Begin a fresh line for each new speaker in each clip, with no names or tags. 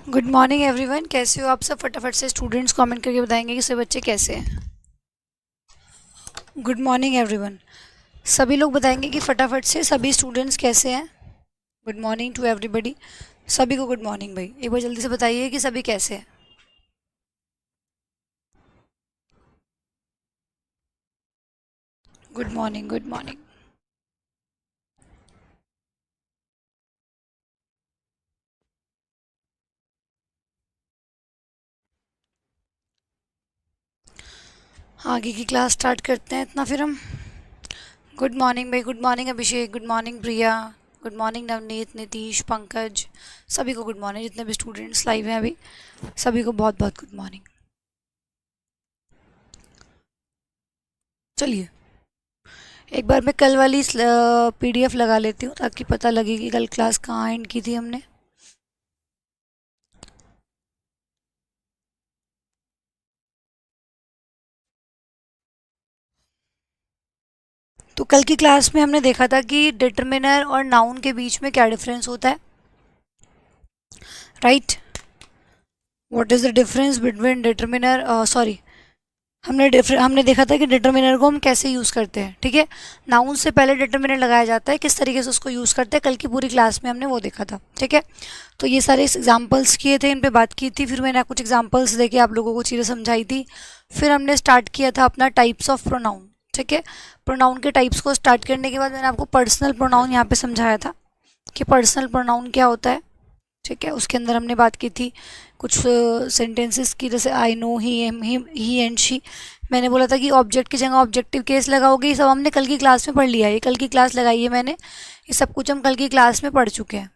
Good morning everyone. कैसे हो आप सब? फटाफट से स्टूडेंट्स कमेंट करके बताएंगे कि सब बच्चे कैसे हैं। Good morning everyone. सभी लोग बताएंगे कि फटाफट से सभी स्टूडेंट्स कैसे हैं। Good morning to everybody. सभी को गुड मॉर्निंग भाई। एक बार जल्दी से बताइए कि सभी कैसे हैं। Good morning, good morning. आगे की क्लास स्टार्ट करते हैं इतना फिर हम। गुड मॉर्निंग भाई। Good morning Abhishek. Good morning Priya. Good morning Navneet, Nitish, Pankaj. सभी को गुड मॉर्निंग। जितने भी स्टूडेंट्स लाइव हैं अभी, सभी को बहुत बहुत गुड मॉर्निंग। चलिए एक बार मैं कल वाली पीडीएफ लगा लेती हूँ ताकि पता लगे कि कल क्लास कहाँ एंड की थी हमने। तो कल की क्लास में हमने देखा था कि डिटर्मिनर और नाउन के बीच में क्या डिफरेंस होता है, right? What is the difference between determiner, sorry, हमने देखा था कि डिटर्मिनर को हम कैसे यूज़ करते हैं। ठीक है, नाउन से पहले डिटर्मिनर लगाया जाता है, किस तरीके से उसको यूज़ करते हैं कल की पूरी क्लास में हमने वो देखा था। ठीक है, तो ये सारे एग्जांपल्स किए थे, इन पे बात की थी, फिर मैंने कुछ एग्जांपल्स देके आप लोगों को चीज़ें समझाई थी। फिर हमने स्टार्ट किया था अपना टाइप्स ऑफ प्रोनाउन। ठीक है, प्रोनाउन के टाइप्स को स्टार्ट करने के बाद मैंने आपको पर्सनल प्रोनाउन यहाँ पे समझाया था कि पर्सनल प्रोनाउन क्या होता है। ठीक है, उसके अंदर हमने बात की थी कुछ सेंटेंसेस की, जैसे I know, he am, him, he and she. मैंने बोला था कि ऑब्जेक्ट की जगह ऑब्जेक्टिव केस लगाओगे। ये सब हमने कल की क्लास में पढ़ लिया है, ये कल की क्लास लगाई है मैंने, ये सब कुछ हम कल की क्लास में पढ़ चुके हैं।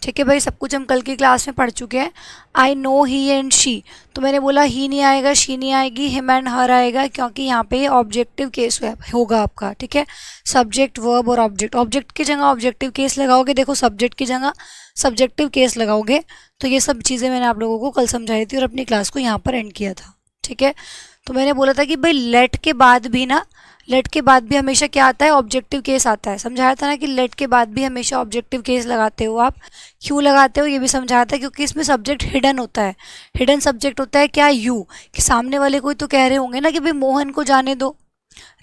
ठीक है भाई, सब कुछ हम कल की क्लास में पढ़ चुके हैं। आई नो ही एंड शी, तो मैंने बोला ही नहीं आएगा, शी नहीं आएगी, हिम एंड हर आएगा, क्योंकि यहाँ पे ऑब्जेक्टिव केस होगा आपका। ठीक है, सब्जेक्ट, वर्ब और ऑब्जेक्ट। ऑब्जेक्ट की जगह ऑब्जेक्टिव केस लगाओगे, देखो सब्जेक्ट की जगह सब्जेक्टिव केस लगाओगे। तो ये सब चीज़ें मैंने आप लोगों को कल समझाई थी और अपनी क्लास को यहाँ पर एंड किया था। ठीक है, तो मैंने बोला था कि भाई लेट के बाद भी ना, लेट के बाद भी हमेशा क्या आता है, ऑब्जेक्टिव केस आता है। समझाया था ना कि लेट के बाद भी हमेशा ऑब्जेक्टिव केस लगाते हो आप। क्यों लगाते हो ये भी समझाया था, क्योंकि इसमें सब्जेक्ट हिडन होता है। हिडन सब्जेक्ट होता है क्या, यू, कि सामने वाले कोई तो कह रहे होंगे ना कि भाई मोहन को जाने दो,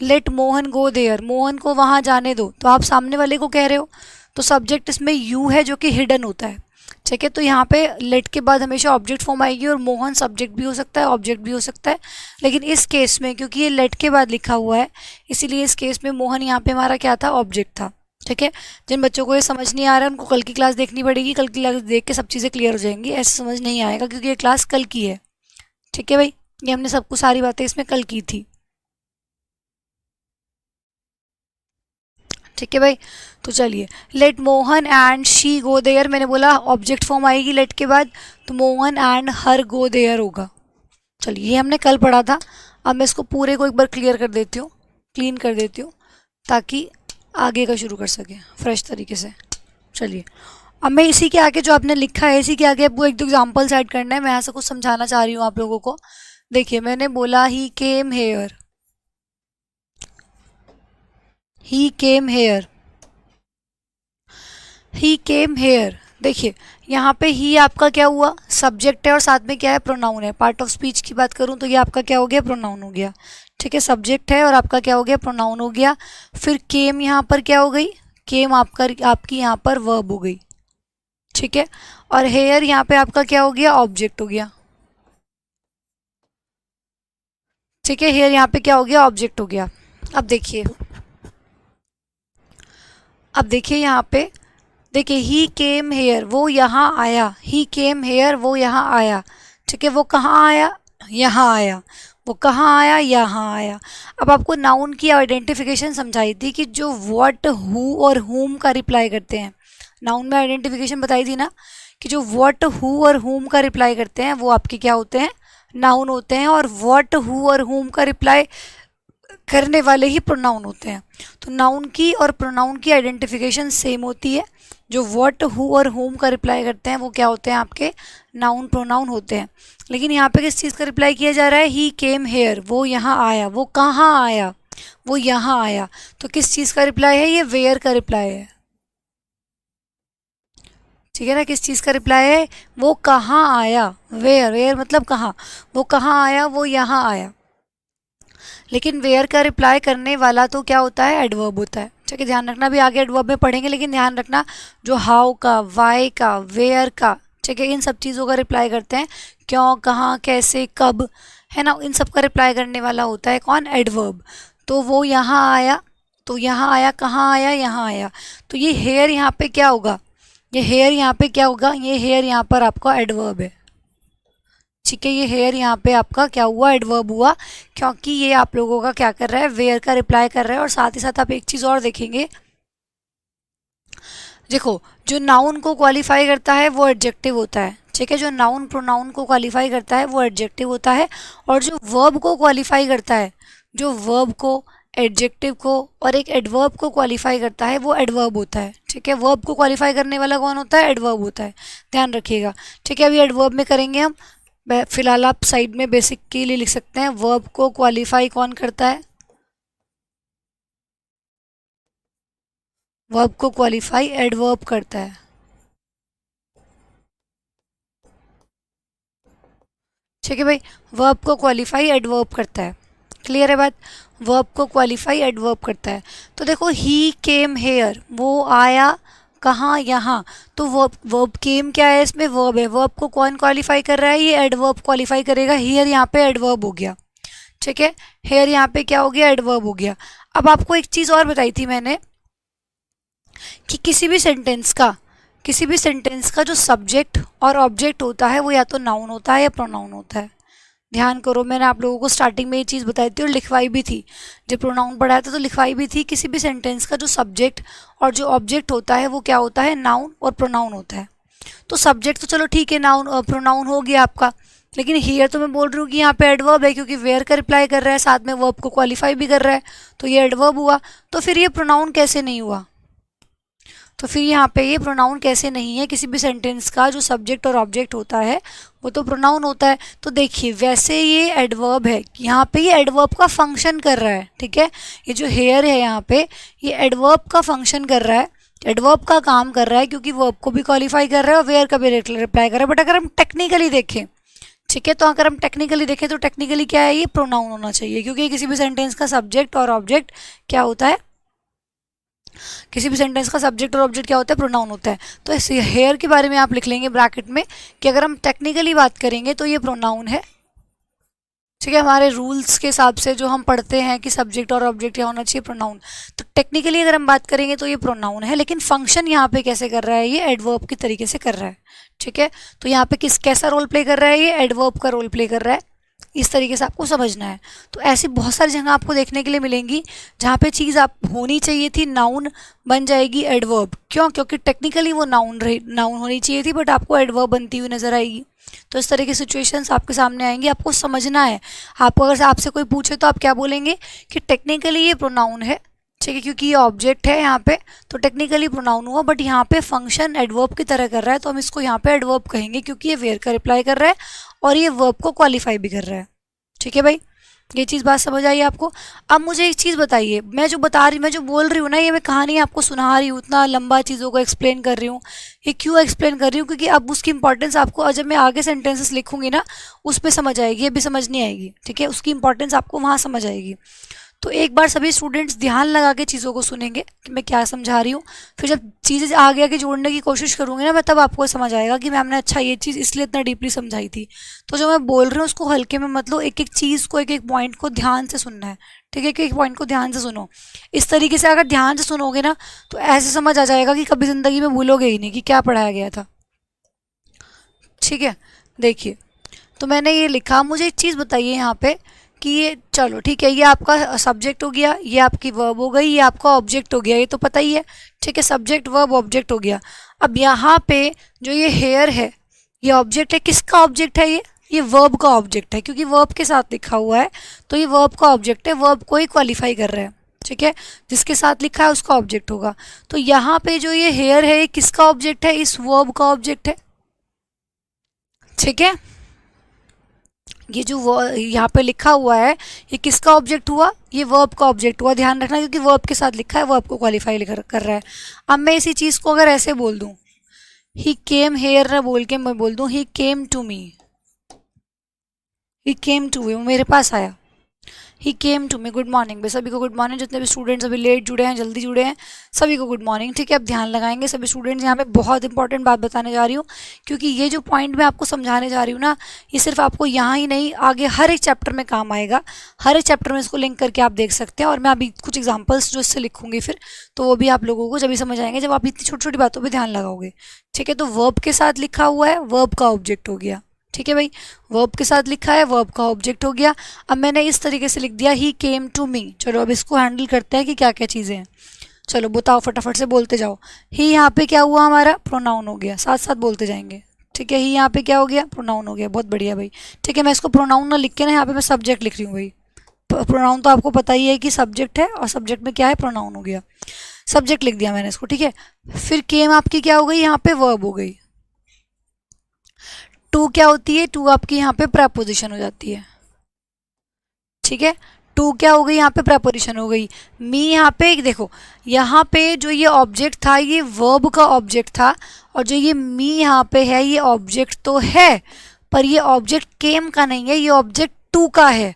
let Mohan go there, Mohan को वहाँ जाने दो, तो आप सामने वाले को कह रहे हो, तो सब्जेक्ट इसमें यू है जो कि हिडन होता है। ठीक है, तो यहाँ पे लेट के बाद हमेशा ऑब्जेक्ट फॉर्म आएगी, और मोहन सब्जेक्ट भी हो सकता है, ऑब्जेक्ट भी हो सकता है। लेकिन इस केस में क्योंकि ये लेट के बाद लिखा हुआ है, इसीलिए इस केस में मोहन यहाँ पे हमारा क्या था, ऑब्जेक्ट था। ठीक है, जिन बच्चों को ये समझ नहीं आ रहा है उनको कल की क्लास देखनी पड़ेगी, कल की क्लास देख के सब चीज़ें क्लियर हो जाएंगी। ऐसे समझ नहीं आएगा क्योंकि ये क्लास कल की है। ठीक है भाई, ये हमने सबको सारी बातें इसमें कल की थी। ठीक है भाई, तो चलिए, let Mohan and she go there, मैंने बोला ऑब्जेक्ट फॉर्म आएगी लेट के बाद, तो Mohan and her go there होगा। चलिए, ये हमने कल पढ़ा था। अब मैं इसको पूरे को एक बार क्लियर कर देती हूँ, क्लीन कर देती हूँ, ताकि आगे का शुरू कर सके फ्रेश तरीके से। चलिए, अब मैं इसी के आगे जो आपने लिखा है, इसी के आगे आपको एक दो एग्जाम्पल्स ऐड करना है। मैं यहाँ से कुछ समझाना चाह रही हूँ आप लोगों को। देखिए, मैंने बोला he came here, he came here, he came here. देखिए, यहाँ पे ही आपका क्या हुआ, सब्जेक्ट है, और साथ में क्या है, प्रोनाउन है। पार्ट ऑफ स्पीच की बात करूँ तो ये आपका क्या हो गया, प्रोनाउन हो गया। ठीक है, सब्जेक्ट है और आपका क्या हो गया, प्रोनाउन हो गया। फिर केम यहाँ पर क्या हो गई, केम आपका, आपकी यहाँ पर वर्ब हो गई। ठीक है, और हेयर यहाँ पे आपका क्या हो गया, ऑब्जेक्ट हो गया। ठीक है, हेयर यहाँ पे क्या हो गया, ऑब्जेक्ट हो गया। अब देखिए, अब देखिए यहाँ पे, देखिए ही केम हेयर, वो यहाँ आया, ही केम हेयर, वो यहाँ आया। ठीक है, वो कहाँ आया, यहाँ आया। वो कहाँ आया, यहाँ आया। अब आपको नाउन की आइडेंटिफिकेशन समझाई थी कि जो व्हाट, हु और हुम का रिप्लाई करते हैं। नाउन में आइडेंटिफिकेशन बताई थी ना कि जो व्हाट, हु और हुम का रिप्लाई करते हैं वो आपके क्या होते हैं, नाउन होते हैं, और व्हाट, हु और हुम का रिप्लाई करने वाले ही प्रोनाउन होते हैं। तो नाउन की और प्रोनाउन की आइडेंटिफिकेशन सेम होती है। जो व्हाट, हु और होम का रिप्लाई करते हैं वो क्या होते हैं, आपके नाउन प्रोनाउन होते हैं। लेकिन यहाँ पे किस चीज़ का रिप्लाई किया जा रहा है, ही केम हेयर, वो यहाँ आया। वो कहाँ आया, वो यहाँ आया। तो किस चीज़ का रिप्लाई है, ये वेयर का रिप्लाई है। ठीक है ना, किस चीज़ का रिप्लाई है, वो कहाँ आया, वेयर, वेयर मतलब कहाँ, वो कहाँ आया, वो यहाँ आया। लेकिन वेयर का रिप्लाई करने वाला तो क्या होता है, एडवर्ब होता है। ठीक है, ध्यान रखना, भी आगे एडवर्ब में पढ़ेंगे, लेकिन ध्यान रखना जो हाउ का, वाई का, वेयर का, ठीक है, इन सब चीज़ों का रिप्लाई करते हैं, क्यों, कहाँ, कैसे, कब, है ना, इन सब का रिप्लाई करने वाला होता है कौन, एडवर्ब। तो वो यहाँ आया, तो यहाँ आया, कहाँ आया, यहाँ आया। तो ये हेयर यहाँ पे क्या होगा, ये हेयर यहाँ पे क्या होगा, ये हेयर यहाँ पर आपका एडवर्ब है। ठीक है, ये हेयर यहाँ पे आपका क्या हुआ, एडवर्ब हुआ, क्योंकि ये आप लोगों का क्या कर रहा है, वेयर का रिप्लाई कर रहा है। और साथ ही साथ आप एक चीज़ और देखेंगे, देखो जो नाउन को क्वालिफाई करता है वो एडजेक्टिव होता है। ठीक है, जो नाउन प्रोनाउन को क्वालिफाई करता है वो एडजेक्टिव होता है, और जो वर्ब को क्वालिफाई करता है, जो वर्ब को, एडजेक्टिव को और एक एडवर्ब को क्वालिफाई करता है वो एडवर्ब होता है। ठीक है, वर्ब को क्वालिफाई करने वाला कौन होता है, एडवर्ब होता है, ध्यान रखिएगा। ठीक है, अभी एडवर्ब में करेंगे हम, फिलहाल आप साइड में बेसिक के लिए लिख सकते हैं, वर्ब को क्वालिफाई कौन करता है, वर्ब को क्वालिफाई एडवर्ब करता है। ठीक है भाई, वर्ब को क्वालिफाई एडवर्ब करता है, क्लियर है बात, वर्ब को क्वालिफाई एडवर्ब करता है। तो देखो ही केम हेयर, वो आया कहाँ, यहाँ, तो वर्ब, वर्ब केम क्या है, इसमें वर्ब है, वर्ब को कौन क्वालिफाई कर रहा है, ये एडवर्ब क्वालिफाई करेगा, हियर यहाँ पे एडवर्ब हो गया। ठीक है, हेयर यहाँ पे क्या हो गया, एडवर्ब हो गया। अब आपको एक चीज़ और बताई थी मैंने कि किसी भी सेंटेंस का जो सब्जेक्ट और ऑब्जेक्ट होता है वो या तो नाउन होता है या प्रोनाउन होता है। ध्यान करो, मैंने आप लोगों को स्टार्टिंग में ये चीज़ बताई थी और लिखवाई भी थी, जब प्रोनाउन पढ़ाया था तो लिखवाई भी थी, किसी भी सेंटेंस का जो सब्जेक्ट और जो ऑब्जेक्ट होता है वो क्या होता है, नाउन और प्रोनाउन होता है। तो सब्जेक्ट तो चलो ठीक है, नाउन प्रोनाउन हो गया आपका, लेकिन हियर तो मैं बोल रही हूँ कि यहाँ पे एडवर्ब है, क्योंकि वेयर का रिप्लाई कर रहा है, साथ में वर्ब को क्वालिफाई भी कर रहा है, तो ये एडवर्ब हुआ। तो फिर ये प्रोनाउन कैसे नहीं हुआ, तो फिर यहाँ पे ये प्रोनाउन कैसे नहीं है, किसी भी सेंटेंस का जो सब्जेक्ट और ऑब्जेक्ट होता है वो तो प्रोनाउन होता है। तो देखिए वैसे ये एडवर्ब है, यहाँ पे ये एडवर्ब का फंक्शन कर रहा है। ठीक है, ये जो हेयर है यहाँ पे ये एडवर्ब का फंक्शन कर रहा है, एडवर्ब का काम कर रहा है, क्योंकि वर्ब को भी क्वालिफाई कर रहा है और वेयर का भी रिप्लाई कर रहा है। बट अगर हम टेक्निकली देखें, ठीक है, तो अगर हम टेक्निकली देखें तो टेक्निकली क्या है, ये प्रोनाउन होना चाहिए, क्योंकि किसी भी सेंटेंस का सब्जेक्ट और ऑब्जेक्ट क्या होता है, किसी भी सेंटेंस का सब्जेक्ट और ऑब्जेक्ट क्या होता है, प्रोनाउन होता है। तो इस हेयर के बारे में आप लिख लेंगे ब्रैकेट में कि अगर हम टेक्निकली बात करेंगे तो ये प्रोनाउन है। ठीक है, हमारे रूल्स के हिसाब से जो हम पढ़ते हैं कि सब्जेक्ट और ऑब्जेक्ट क्या होना चाहिए, प्रोनाउन, तो टेक्निकली अगर हम बात करेंगे तो ये प्रोनाउन है, लेकिन फंक्शन यहाँ पे कैसे कर रहा है, ये एडवर्ब की तरीके से कर रहा है। ठीक है, तो यहाँ पे कैसा रोल प्ले कर रहा है, ये एडवर्ब का रोल प्ले कर रहा है, इस तरीके से आपको समझना है। तो ऐसी बहुत सारी जगह आपको देखने के लिए मिलेंगी जहाँ पे चीज़ आप होनी चाहिए थी नाउन बन जाएगी एडवर्ब, क्यों, क्योंकि टेक्निकली वो नाउन होनी चाहिए थी, बट आपको एडवर्ब बनती हुई नजर आएगी। तो इस तरह की सिचुएशंस आपके सामने आएंगी, आपको समझना है। आपको अगर आपसे कोई पूछे तो आप क्या बोलेंगे कि टेक्निकली ये प्रोनाउन है, ठीक है, क्योंकि ये ऑब्जेक्ट है यहाँ पे, तो टेक्निकली प्रोनाउन हुआ, बट यहाँ पे फंक्शन एडवर्ब की तरह कर रहा है, तो हम इसको यहाँ पे एडवर्ब कहेंगे, क्योंकि ये वेयर का रिप्लाई कर रहा है और ये वर्ब को क्वालिफाई भी कर रहा है। ठीक है भाई, ये चीज़ बात समझ आई आपको। अब मुझे एक चीज़ बताइए, मैं जो बोल रही हूँ ना, ये मैं कहानी आपको सुना रही हूँ, इतना लंबा चीज़ों को एक्सप्लेन कर रही हूँ, ये क्यों एक्सप्लेन कर रही हूँ, क्योंकि अब उसकी इंपॉर्टेंस आपको जब मैं आगे सेंटेंसेस लिखूंगी ना उस पर समझ आएगी, अभी समझ नहीं आएगी। ठीक है, उसकी इंपॉर्टेंस आपको वहाँ समझ आएगी। तो एक बार सभी स्टूडेंट्स ध्यान लगा के चीज़ों को सुनेंगे कि मैं क्या समझा रही हूँ, फिर जब चीज़ें आगे आगे जोड़ने की कोशिश करूँगी ना मैं, तब आपको समझ आएगा कि मैम ने अच्छा ये चीज़ इसलिए इतना डीपली समझाई थी। तो जो मैं बोल रही हूँ उसको हल्के में मतलब एक एक चीज़ को, एक एक पॉइंट को ध्यान से सुनना है। ठीक है, एक एक पॉइंट को ध्यान से सुनो, इस तरीके से अगर ध्यान से सुनोगे ना तो ऐसे समझ आ जाएगा कि कभी ज़िंदगी में भूलोगे ही नहीं कि क्या पढ़ाया गया था। ठीक है, देखिए, तो मैंने ये लिखा, मुझे एक चीज़ बताइए यहाँ पे कि ये, चलो ठीक है, ये आपका सब्जेक्ट हो गया, ये आपकी वर्ब हो गई, ये आपका ऑब्जेक्ट हो गया, ये तो पता ही है। ठीक है, सब्जेक्ट वर्ब ऑब्जेक्ट हो गया। अब यहाँ पे जो ये हेयर है ये ऑब्जेक्ट है, किसका ऑब्जेक्ट है, ये वर्ब का ऑब्जेक्ट है, क्योंकि वर्ब के साथ लिखा हुआ है तो ये वर्ब का ऑब्जेक्ट है, वर्ब को ही क्वालिफाई कर रहा है। ठीक है, जिसके साथ लिखा है उसका ऑब्जेक्ट होगा। तो यहाँ पे जो ये हेयर है ये किसका ऑब्जेक्ट है, इस वर्ब का ऑब्जेक्ट है। ठीक है, ये जो यहाँ पे लिखा हुआ है ये किसका ऑब्जेक्ट हुआ, ये वर्ब का ऑब्जेक्ट हुआ, ध्यान रखना, क्योंकि वर्ब के साथ लिखा है, वर्ब को क्वालिफाई कर रहा है। अब मैं इसी चीज़ को अगर ऐसे बोल दूँ ही केम हेयर ना बोल के मैं बोल दूं ही came to me, he came to मी, वो मेरे पास आया। He came to me, good morning भाई सभी को, गुड मॉर्निंग जितने भी स्टूडेंट्स अभी लेट जुड़े हैं जल्दी जुड़े हैं सभी को गुड मॉर्निंग। ठीक है, अब ध्यान लगाएंगे सभी स्टूडेंट्स, यहाँ पे बहुत इंपॉर्टेंट बात बताने जा रही हूँ, क्योंकि ये जो पॉइंट मैं आपको समझाने जा रही हूँ ना, ये सिर्फ आपको यहाँ ही नहीं आगे हर एक चैप्टर में काम आएगा। हर एक चैप्टर में इसको लिंक करके आप देख सकते हैं, और मैं अभी कुछ एग्जाम्पल्स जो इससे लिखूंगी फिर, तो वो भी आप लोगों को जब भी समझ आएंगे जब आप इतनी छोटी छोटी बातों पर ध्यान लगाओगे। ठीक है, तो वर्ब के साथ लिखा हुआ है, वर्ब का ऑब्जेक्ट हो गया। ठीक है भाई, वर्ब के साथ लिखा है, वर्ब का ऑब्जेक्ट हो गया। अब मैंने इस तरीके से लिख दिया ही केम टू मी। चलो अब इसको हैंडल करते हैं कि क्या क्या चीज़ें हैं। चलो बताओ, फटाफट से बोलते जाओ। ही यहाँ पे क्या हुआ, हमारा प्रोनाउन हो गया, साथ साथ बोलते जाएंगे। ठीक है, ही यहाँ पे क्या हो गया, प्रोनाउन हो गया, बहुत बढ़िया भाई। ठीक है, मैं इसको प्रोनाउन ना लिख के ना यहाँ पे मैं सब्जेक्ट लिख रही हूँ भाई। प्रोनाउन तो आपको पता ही है कि सब्जेक्ट है, और सब्जेक्ट में क्या है, प्रोनाउन हो गया। सब्जेक्ट लिख दिया मैंने इसको। ठीक है, फिर केम आपकी क्या हो गई, यहाँ पे वर्ब हो गई। टू क्या होती है, टू आपकी यहाँ पे प्रेपोजिशन हो जाती है। ठीक है, टू क्या हो गई, यहाँ पे प्रेपोजिशन हो गई। मी यहाँ पे देखो, यहाँ पे जो ये ऑब्जेक्ट था ये वर्ब का ऑब्जेक्ट था, और जो ये मी यहाँ पे है ये ऑब्जेक्ट तो है, पर ये ऑब्जेक्ट केम का नहीं है, ये ऑब्जेक्ट टू का है।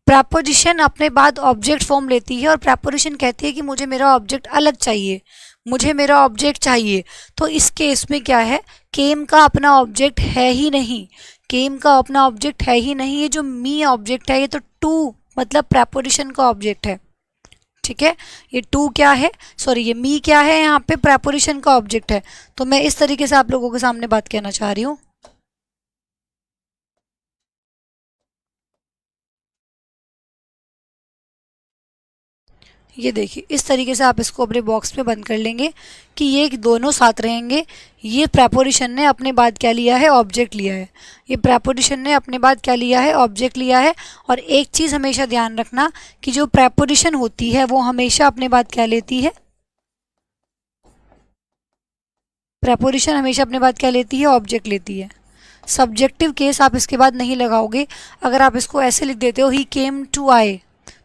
प्रेपोजिशन अपने बाद ऑब्जेक्ट फॉर्म लेती है, और प्रेपोजिशन कहती है कि मुझे मेरा ऑब्जेक्ट अलग चाहिए, मुझे मेरा ऑब्जेक्ट चाहिए। तो इस केस में क्या है, केम का अपना ऑब्जेक्ट है ही नहीं, केम का अपना ऑब्जेक्ट है ही नहीं, ये जो मी ऑब्जेक्ट है ये तो टू मतलब प्रेपोजिशन का ऑब्जेक्ट है। ठीक है, ये टू क्या है, सॉरी ये मी क्या है, यहाँ पे प्रेपोजिशन का ऑब्जेक्ट है। तो मैं इस तरीके से आप लोगों के सामने बात कहना चाह रही हूँ। ये देखिए इस तरीके से आप इसको अपने बॉक्स में बंद कर लेंगे कि ये दोनों साथ रहेंगे। ये प्रेपोजिशन ने अपने बाद क्या लिया है, ऑब्जेक्ट लिया है। ये प्रेपोजिशन ने अपने बाद क्या लिया है, ऑब्जेक्ट लिया है। और एक चीज़ हमेशा ध्यान रखना कि जो प्रेपोजिशन होती है वो हमेशा अपने बाद क्या लेती है, प्रेपोजिशन हमेशा अपने बाद क्या लेती है, ऑब्जेक्ट लेती है। सब्जेक्टिव केस आप इसके बाद नहीं लगाओगे। अगर आप इसको ऐसे लिख देते हो ही केम टू आई,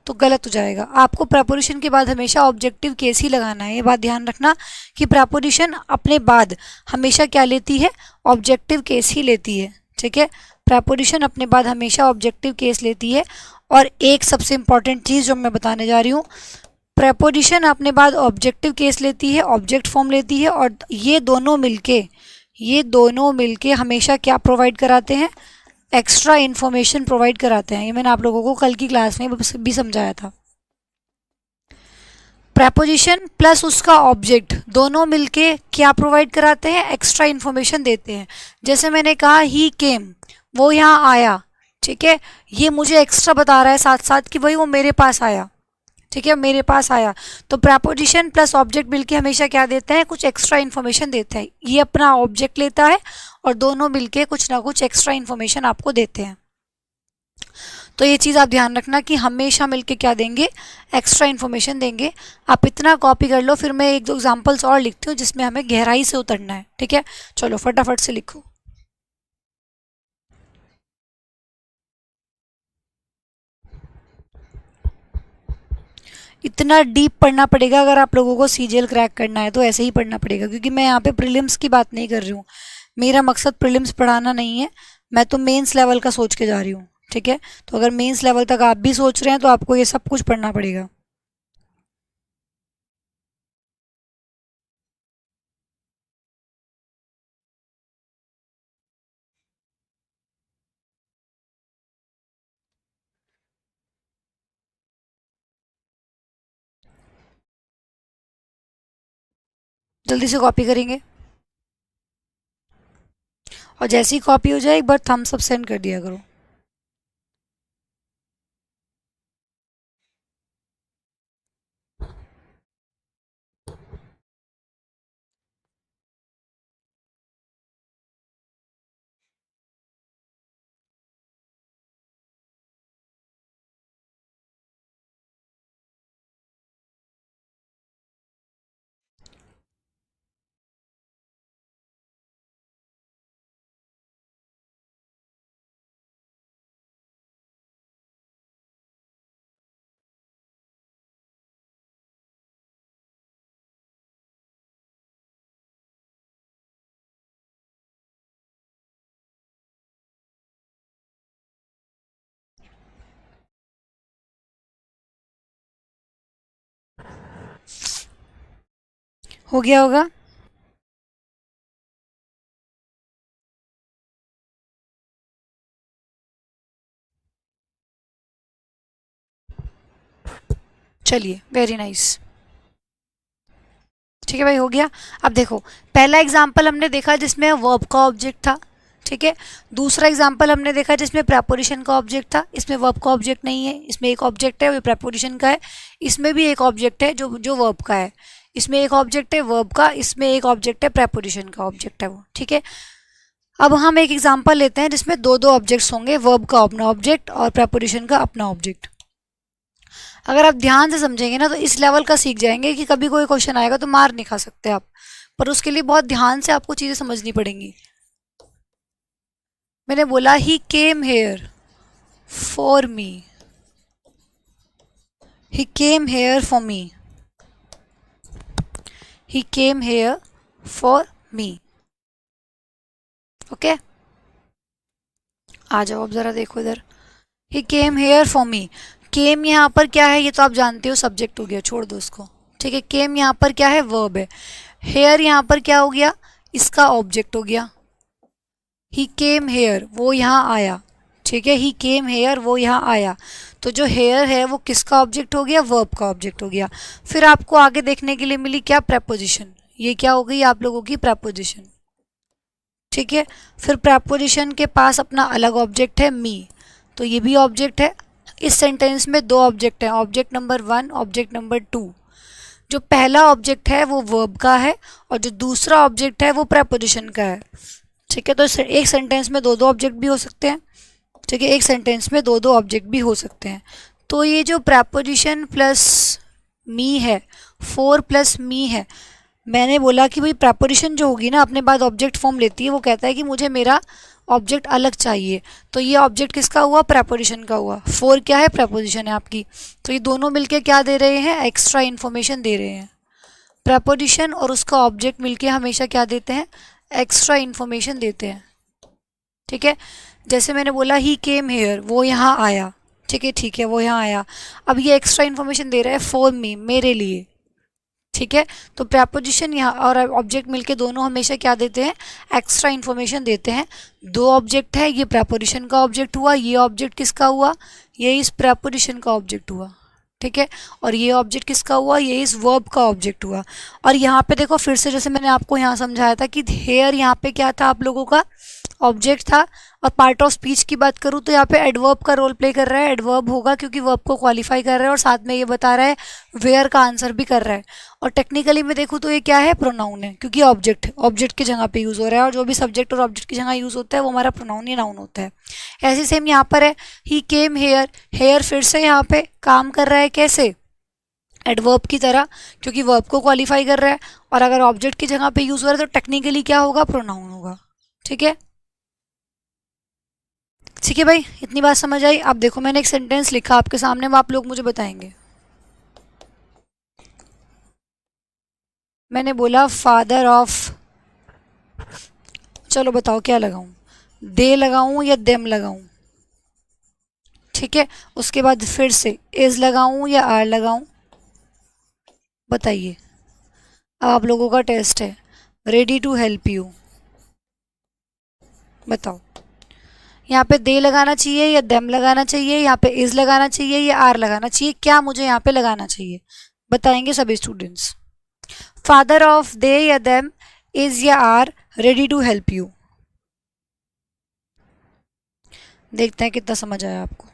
तो गलत हो जाएगा। आपको प्रेपोजिशन के बाद हमेशा ऑब्जेक्टिव केस ही लगाना है, ये बात ध्यान रखना कि प्रेपोजिशन अपने बाद हमेशा क्या लेती है, ऑब्जेक्टिव केस ही लेती है। ठीक है, प्रेपोजिशन अपने बाद हमेशा ऑब्जेक्टिव केस लेती है। और एक सबसे इंपॉर्टेंट चीज़ जो मैं बताने जा रही हूँ, प्रेपोजिशन अपने बाद ऑब्जेक्टिव केस लेती है, ऑब्जेक्ट फॉर्म लेती है, और ये दोनों मिलके हमेशा क्या प्रोवाइड कराते हैं, एक्स्ट्रा इन्फॉर्मेशन प्रोवाइड कराते हैं। ये मैंने आप लोगों को कल की क्लास में भी समझाया था। प्रेपोजिशन प्लस उसका ऑब्जेक्ट दोनों मिलके क्या प्रोवाइड कराते हैं, एक्स्ट्रा इन्फॉर्मेशन देते हैं। जैसे मैंने कहा ही केम, वो यहाँ आया। ठीक है, ये मुझे एक्स्ट्रा बता रहा है साथ साथ कि भाई वो मेरे पास आया। ठीक है, मेरे पास आया। तो प्रेपोजिशन प्लस ऑब्जेक्ट मिलके हमेशा क्या देते हैं, कुछ एक्स्ट्रा इन्फॉर्मेशन देते हैं। ये अपना ऑब्जेक्ट लेता है और दोनों मिलके कुछ ना कुछ एक्स्ट्रा इन्फॉर्मेशन आपको देते हैं। तो ये चीज़ आप ध्यान रखना कि हमेशा मिलके क्या देंगे, एक्स्ट्रा इन्फॉर्मेशन देंगे। आप इतना कॉपी कर लो, फिर मैं एक दो एग्जांपल्स और लिखती हूँ जिसमें हमें गहराई से उतरना है। ठीक है, चलो फटाफट से लिखो। इतना डीप पढ़ना पड़ेगा अगर आप लोगों को सीजीएल क्रैक करना है, तो ऐसे ही पढ़ना पड़ेगा, क्योंकि मैं यहाँ पे प्रीलिम्स की बात नहीं कर रही हूँ। मेरा मकसद प्रीलिम्स पढ़ाना नहीं है, मैं तो मेंस लेवल का सोच के जा रही हूँ। ठीक है, तो अगर मेंस लेवल तक आप भी सोच रहे हैं तो आपको ये सब कुछ पढ़ना पड़ेगा। जल्दी से कॉपी करेंगे, और जैसे ही कॉपी हो जाए एक बार थम्स अप सेंड कर दिया करो। हो गया होगा। चलिए, वेरी नाइस। ठीक है भाई, हो गया। अब देखो, पहला एग्जाम्पल हमने देखा जिसमें वर्ब का ऑब्जेक्ट था, ठीक है। दूसरा एग्जाम्पल हमने देखा जिसमें प्रेपोजिशन का ऑब्जेक्ट था। इसमें वर्ब का ऑब्जेक्ट नहीं है, इसमें एक ऑब्जेक्ट है वो प्रेपोजिशन का है। इसमें भी एक ऑब्जेक्ट है जो जो वर्ब का है। इसमें एक ऑब्जेक्ट है वर्ब का, इसमें एक ऑब्जेक्ट है प्रेपोजिशन का ऑब्जेक्ट है वो, ठीक है। अब हम एक एग्जाम्पल लेते हैं जिसमें दो दो ऑब्जेक्ट्स होंगे, वर्ब का अपना ऑब्जेक्ट और प्रेपोजिशन का अपना ऑब्जेक्ट। अगर आप ध्यान से समझेंगे ना तो इस लेवल का सीख जाएंगे कि कभी कोई क्वेश्चन आएगा तो मार नहीं खा सकते आप, पर उसके लिए बहुत ध्यान से आपको चीजें समझनी पड़ेंगी। मैंने बोला he came here for me, he came here for me, he came here for me. Okay, आ जाओ अब जरा देखो इधर। ही केम हेयर फॉर मी, केम यहाँ पर क्या है ये तो आप जानते हो, सब्जेक्ट हो गया, छोड़ दो उसको, ठीक है। केम यहाँ पर क्या है, वर्ब है। हेयर यहाँ पर क्या हो गया, इसका ऑब्जेक्ट हो गया। ही केम हेयर, वो यहाँ आया, ठीक है। ही केम हेयर, वो यहाँ आया, तो जो हेयर है वो किसका ऑब्जेक्ट हो गया, वर्ब का ऑब्जेक्ट हो गया। फिर आपको आगे देखने के लिए मिली क्या, प्रेपोजिशन। ये क्या हो गई आप लोगों की, प्रेपोजिशन, ठीक है। फिर प्रेपोजिशन के पास अपना अलग ऑब्जेक्ट है मी, तो ये भी ऑब्जेक्ट है। इस सेंटेंस में दो ऑब्जेक्ट हैं, ऑब्जेक्ट नंबर 1, ऑब्जेक्ट नंबर 2। जो पहला ऑब्जेक्ट है वो वर्ब का है और जो दूसरा ऑब्जेक्ट है वो प्रेपोजिशन का है, ठीक है। तो एक सेंटेंस में दो दो ऑब्जेक्ट भी हो सकते हैं, ठीक है। एक सेंटेंस में दो दो ऑब्जेक्ट भी हो सकते हैं। तो ये जो प्रेपोजिशन प्लस मी है, फोर प्लस मी है, मैंने बोला कि भाई प्रेपोजिशन जो होगी ना अपने बाद ऑब्जेक्ट फॉर्म लेती है, वो कहता है कि मुझे मेरा ऑब्जेक्ट अलग चाहिए। तो ये ऑब्जेक्ट किसका हुआ, प्रेपोजिशन का हुआ। फोर क्या है, प्रेपोजिशन है आपकी। तो ये दोनों मिलके क्या दे रहे हैं, एक्स्ट्रा इन्फॉर्मेशन दे रहे हैं। प्रेपोजिशन और उसका ऑब्जेक्ट मिलके हमेशा क्या देते हैं, एक्स्ट्रा इन्फॉर्मेशन देते हैं, ठीक है। जैसे मैंने बोला ही केम हेयर, वो यहाँ आया, ठीक है वो यहाँ आया। अब ये एक्स्ट्रा इन्फॉर्मेशन दे रहा है फॉर मी, मेरे लिए, ठीक है। तो प्रेपोजिशन यहाँ और ऑब्जेक्ट मिलके दोनों हमेशा क्या देते हैं, एक्स्ट्रा इन्फॉर्मेशन देते हैं। दो ऑब्जेक्ट है, ये प्रेपोजिशन का ऑब्जेक्ट हुआ, ये ऑब्जेक्ट किसका हुआ, ये इस प्रेपोजिशन का ऑब्जेक्ट हुआ, ठीक है। और ये ऑब्जेक्ट किसका हुआ, ये इस वर्ब का ऑब्जेक्ट हुआ। और यहाँ पे देखो फिर से, जैसे मैंने आपको यहाँ समझाया था कि हेयर यहाँ पे क्या था आप लोगों का, ऑब्जेक्ट था। और पार्ट ऑफ स्पीच की बात करूँ तो यहाँ पे एडवर्ब का रोल प्ले कर रहा है, एडवर्ब होगा क्योंकि वर्ब को क्वालिफाई कर रहा है और साथ में ये बता रहा है वेयर का आंसर भी कर रहा है। और टेक्निकली में देखूँ तो ये क्या है, प्रोनाउन है, क्योंकि ऑब्जेक्ट की जगह पे यूज़ हो रहा है, और जो भी सब्जेक्ट और ऑब्जेक्ट की जगह यूज़ होता है वो हमारा प्रोनाउन या नाउन होता है। ऐसे सेम यहाँ पर है, ही केम हेयर, हेयर फिर से यहाँ पे काम कर रहा है कैसे, एडवर्ब की तरह, क्योंकि वर्ब को क्वालिफाई कर रहा है। और अगर ऑब्जेक्ट की जगह पे यूज़ हो रहा है तो टेक्निकली क्या होगा, प्रोनाउन होगा, ठीक है। ठीक है भाई, इतनी बात समझ आई। अब देखो मैंने एक सेंटेंस लिखा आपके सामने, वो आप लोग मुझे बताएंगे। मैंने बोला फादर ऑफ, चलो बताओ क्या लगाऊं, दे लगाऊं या देम लगाऊं, ठीक है। उसके बाद फिर से इज लगाऊं या आर लगाऊं, बताइए। अब आप लोगों का टेस्ट है, रेडी टू हेल्प यू, बताओ। यहाँ पे दे लगाना चाहिए या देम लगाना चाहिए, यहाँ पे इज लगाना चाहिए या आर लगाना चाहिए, क्या मुझे यहाँ पे लगाना चाहिए, बताएंगे सभी स्टूडेंट्स। फादर ऑफ दे या देम, इज या are, ready to help you. देखते हैं कितना समझ आया आपको।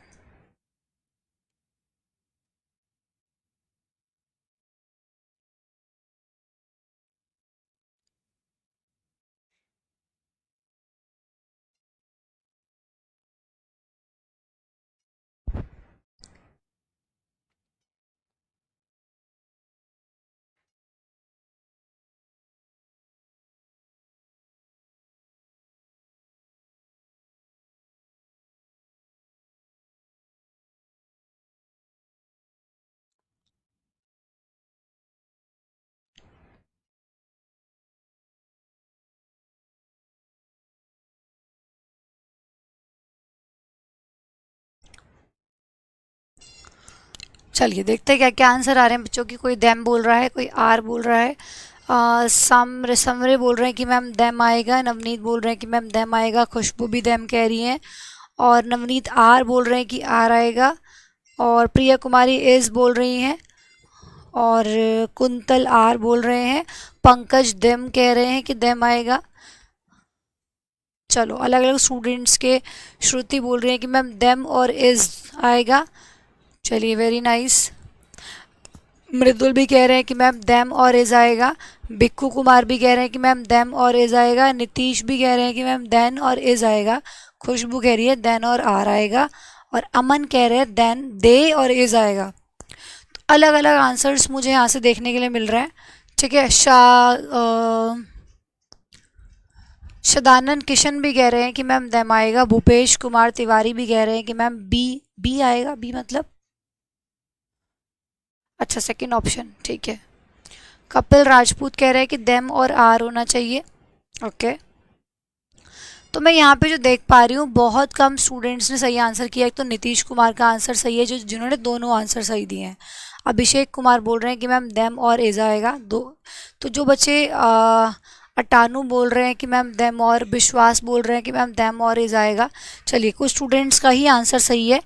चलिए देखते हैं क्या क्या आंसर आ रहे हैं बच्चों की। कोई देम बोल रहा है, कोई आर बोल रहा है, समरे बोल रहे हैं कि मैम देम आएगा, नवनीत बोल रहे हैं कि मैम देम आएगा, खुशबू भी देम कह रही हैं, और नवनीत आर बोल रहे हैं कि आर आएगा, और प्रिया कुमारी इज बोल रही हैं, और कुंतल आर बोल रहे हैं, पंकज देम कह रहे हैं कि देम आएगा। चलो अलग अलग स्टूडेंट्स के, श्रुति बोल रही है कि मैम देम और इज आएगा। चलिए वेरी नाइस। मृदुल भी कह रहे हैं कि मैम देम और इज आएगा। बिक्कू कुमार भी कह रहे हैं कि मैम देम और इज आएगा। नीतीश भी कह रहे हैं कि मैम देन और इज आएगा। खुशबू कह रही है देन और आर आएगा, और अमन कह रहे हैं देन दे और इज आएगा। तो अलग अलग आंसर्स मुझे यहाँ से देखने के लिए मिल रहे हैं। ठीक है, शदानंद किशन भी कह रहे हैं कि मैम देम आएगा। भूपेश कुमार तिवारी भी कह रहे हैं कि मैम बी आएगा। बी मतलब अच्छा सेकंड ऑप्शन, ठीक है। कपिल राजपूत कह रहे हैं कि देम और आर होना चाहिए। ओके, तो मैं यहाँ पे जो देख पा रही हूँ बहुत कम स्टूडेंट्स ने सही आंसर किया। एक तो नीतीश कुमार का आंसर सही है, जिन्होंने दोनों आंसर सही दिए हैं। अभिषेक कुमार बोल रहे हैं कि मैम देम और इज आएगा। तो जो बच्चे अटानू बोल रहे हैं कि मैम देम, और विश्वास बोल रहे हैं कि मैम देम और इज आएगा। चलिए कुछ स्टूडेंट्स का ही आंसर सही है,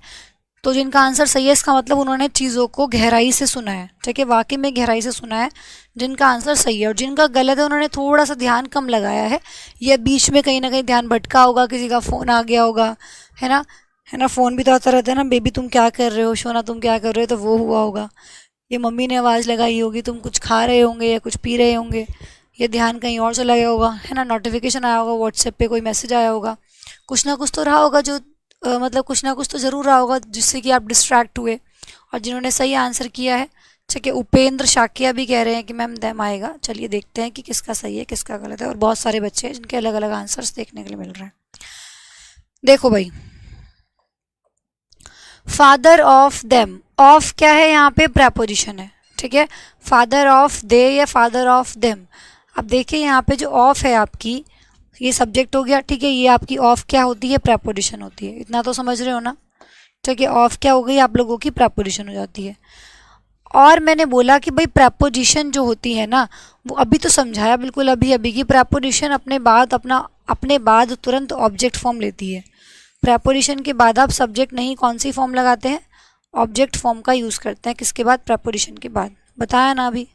तो जिनका आंसर सही है इसका मतलब उन्होंने चीज़ों को गहराई से सुना है। ठीक है, वाकई में गहराई से सुना है जिनका आंसर सही है। और जिनका गलत है उन्होंने थोड़ा सा ध्यान कम लगाया है, या बीच में कहीं ना कहीं ध्यान भटका होगा, किसी का फ़ोन आ गया होगा, है ना। फ़ोन भी तो आता रहता है ना, बेबी तुम क्या कर रहे हो, सोना तुम क्या कर रहे हो, तो वो हुआ होगा। ये मम्मी ने आवाज़ लगाई होगी, तुम कुछ खा रहे होंगे या कुछ पी रहे होंगे, ये ध्यान कहीं और चला गया होगा, है ना। नोटिफिकेशन आया होगा, व्हाट्सएप पे कोई मैसेज आया होगा, कुछ ना कुछ तो रहा होगा जो मतलब कुछ ना कुछ तो ज़रूर रहा होगा जिससे कि आप डिस्ट्रैक्ट हुए। और जिन्होंने सही आंसर किया है, ठीक है, उपेंद्र शाकिया भी कह रहे हैं कि मैम देम आएगा। चलिए देखते हैं कि किसका सही है किसका गलत है। और बहुत सारे बच्चे हैं जिनके अलग अलग आंसर्स देखने के लिए मिल रहे हैं। देखो भाई, फादर ऑफ देम, ऑफ क्या है यहाँ पे, प्रेपोजिशन है। ठीक है, फादर ऑफ दे या फादर ऑफ देम। अब देखिए यहाँ पे जो ऑफ है आपकी, ये सब्जेक्ट हो गया। ठीक है, ये आपकी ऑफ क्या होती है, प्रेपोजिशन होती है। इतना तो समझ रहे हो ना। ठीक है, ऑफ क्या हो गई आप लोगों की, प्रेपोजिशन हो जाती है। और मैंने बोला कि भाई प्रेपोजिशन जो होती है ना, वो अभी तो समझाया बिल्कुल अभी अभी की, प्रेपोजिशन अपने बाद तुरंत ऑब्जेक्ट फॉर्म लेती है। प्रेपोजिशन के बाद आप सब्जेक्ट नहीं, कौन सी फॉर्म लगाते हैं, ऑब्जेक्ट फॉर्म का यूज़ करते हैं। किसके बाद, प्रेपोजिशन के बाद। बताया ना अभी।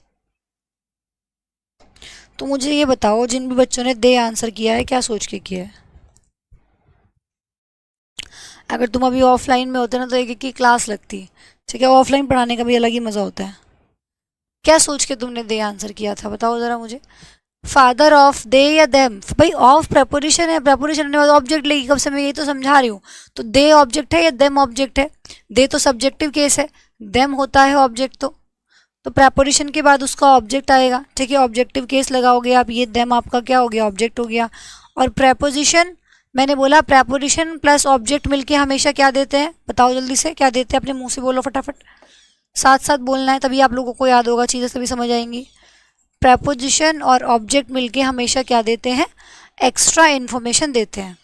तो मुझे ये बताओ, जिन भी बच्चों ने दे आंसर किया है, क्या सोच के किया है। अगर तुम अभी ऑफलाइन में होते ना तो एक एक की क्लास लगती। ठीक है, ऑफलाइन पढ़ाने का भी अलग ही मज़ा होता है। क्या सोच के तुमने दे आंसर किया था, बताओ ज़रा मुझे। फादर ऑफ दे या देम, भाई ऑफ प्रेपोजिशन है, प्रेपोजिशन ने ऑब्जेक्ट लेगी। कब से मैं यही तो समझा रही हूँ। तो दे ऑब्जेक्ट है या देम ऑब्जेक्ट है, दे तो सब्जेक्टिव केस है, देम होता है ऑब्जेक्ट। तो प्रेपोजिशन के बाद उसका ऑब्जेक्ट आएगा। ठीक है, ऑब्जेक्टिव केस लगाओगे आप, ये देम आपका क्या हो गया, ऑब्जेक्ट हो गया। और प्रेपोजिशन, मैंने बोला प्रेपोजिशन प्लस ऑब्जेक्ट मिलके हमेशा क्या देते हैं, बताओ जल्दी से, क्या देते हैं, अपने मुंह से बोलो फटाफट, साथ साथ बोलना है, तभी आप लोगों को याद होगा, चीज़ें तभी समझ आएंगी। प्रेपोजिशन और ऑब्जेक्ट मिलके हमेशा क्या देते हैं, एक्स्ट्रा इन्फॉर्मेशन देते हैं।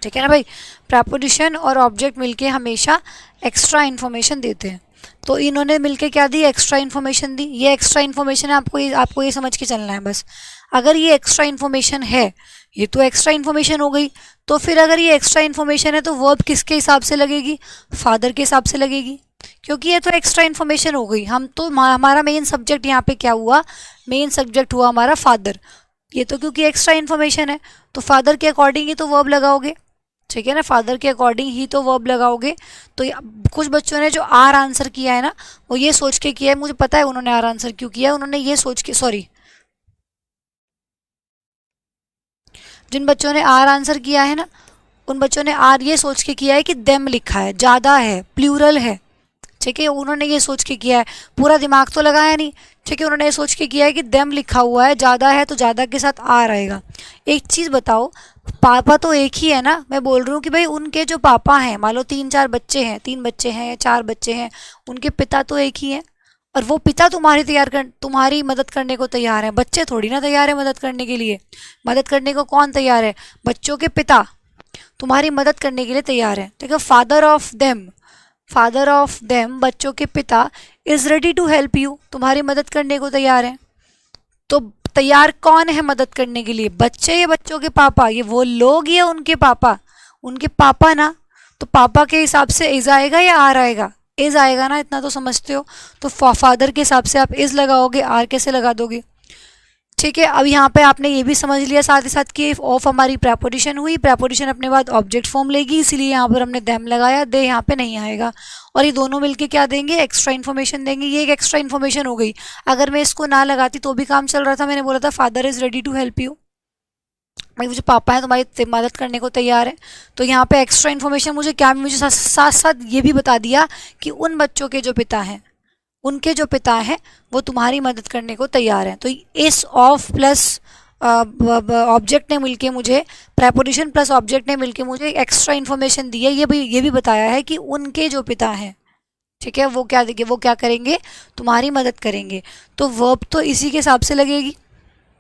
ठीक है ना भाई, प्रेपोजिशन और ऑब्जेक्ट मिलके हमेशा एक्स्ट्रा इन्फॉर्मेशन देते हैं। तो इन्होंने मिलके क्या दी, एक्स्ट्रा इन्फॉर्मेशन दी। ये एक्स्ट्रा इन्फॉर्मेशन है, आपको ये समझ के चलना है बस। अगर ये एक्स्ट्रा इन्फॉर्मेशन है, ये तो एक्स्ट्रा इन्फॉर्मेशन हो गई। तो फिर अगर ये एक्स्ट्रा इन्फॉर्मेशन है तो वर्ब किसके हिसाब से लगेगी, फादर के हिसाब से लगेगी, क्योंकि ये तो एक्स्ट्रा इन्फॉर्मेशन हो गई। हम तो हमारा मेन सब्जेक्ट यहाँ पे क्या हुआ, मेन सब्जेक्ट हुआ हमारा फादर। ये तो क्योंकि एक्स्ट्रा इन्फॉर्मेशन है तो फादर के अकॉर्डिंग ही तो वर्ब लगाओगे। ठीक है ना, फादर के अकॉर्डिंग ही तो वर्ब लगाओगे। तो कुछ बच्चों ने जो आर आंसर किया है ना, वो ये सोच के किया है, मुझे पता है उन्होंने आर आंसर क्यों किया है। उन्होंने ये सोच के, सॉरी, जिन बच्चों ने आर आंसर किया है ना, उन बच्चों ने आर ये सोच के किया है कि देम लिखा है, ज़्यादा है, प्लूरल है। ठीक है, उन्होंने ये सोच के किया है, पूरा दिमाग तो लगाया नहीं। ठीक है, उन्होंने ये सोच के किया है कि देम लिखा हुआ है, ज़्यादा है तो ज़्यादा के साथ आर आएगा। एक चीज़ बताओ, पापा तो एक ही है ना। मैं बोल रही हूँ कि भाई उनके जो पापा हैं, मान लो 3-4 बच्चे हैं, 3 बच्चे हैं या 4 बच्चे हैं, उनके पिता तो एक ही हैं। और वो पिता तुम्हारी मदद करने को तैयार है। बच्चे थोड़ी ना तैयार है मदद करने के लिए। मदद करने को कौन तैयार है, बच्चों के पिता तुम्हारी मदद करने के लिए तैयार है। ठीक है, फादर ऑफ देम बच्चों के पिता is ready to help you, तुम्हारी मदद करने को तैयार है। तो तैयार कौन है मदद करने के लिए? बच्चे या बच्चों के पापा? ये वो लोग या उनके पापा? उनके पापा ना। तो पापा के हिसाब से इज आएगा या आर आएगा? इज आएगा ना, इतना तो समझते हो। तो फादर के हिसाब से आप इज लगाओगे, आर कैसे लगा दोगे? ठीक है, अब यहाँ पे आपने ये भी समझ लिया साथ ही साथ कि ऑफ हमारी प्रेपोजिशन हुई, प्रेपोजिशन अपने बाद ऑब्जेक्ट फॉर्म लेगी, इसीलिए यहाँ पर हमने देम लगाया, दे यहाँ पे नहीं आएगा। और ये दोनों मिलके क्या देंगे? एक्स्ट्रा इन्फॉर्मेशन देंगे। ये एक एक्स्ट्रा इन्फॉर्मेशन हो गई। अगर मैं इसको ना लगाती तो भी काम चल रहा था। मैंने बोला था father is ready to help you, भाई मुझे पापा है तुम्हारी मदद करने को तैयार है। तो यहाँ पे एक्स्ट्रा इन्फॉर्मेशन मुझे क्या, मुझे साथ साथ ये भी बता दिया कि उन बच्चों के जो पिता हैं, उनके जो पिता हैं वो तुम्हारी मदद करने को तैयार हैं। तो इस ऑफ प्लस ऑब्जेक्ट ने मिलके मुझे, प्रेपोजिशन प्लस ऑब्जेक्ट ने मिलके मुझे एक्स्ट्रा इन्फॉर्मेशन दी है। ये भी बताया है कि उनके जो पिता हैं, ठीक है, वो क्या करेंगे? तुम्हारी मदद करेंगे। तो वर्ब तो इसी के हिसाब से लगेगी,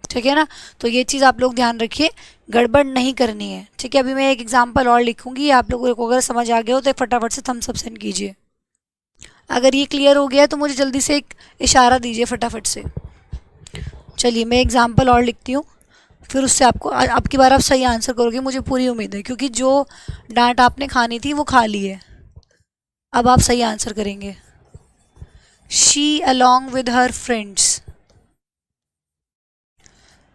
ठीक है ना। तो ये चीज़ आप लोग ध्यान रखिए, गड़बड़ नहीं करनी है, ठीक है। अभी मैं एक एग्जांपल और लिखूंगी, आप लोगों को अगर समझ आ गया हो तो फटाफट से थम्स अप सेंड कीजिए। अगर ये क्लियर हो गया तो मुझे जल्दी से एक इशारा दीजिए फटाफट से। चलिए मैं एग्जांपल और लिखती हूँ, फिर उससे आपको अब की बार आप सही आंसर करोगे, मुझे पूरी उम्मीद है, क्योंकि जो डांट आपने खानी थी वो खा ली है। अब आप सही आंसर करेंगे। She along with her friends,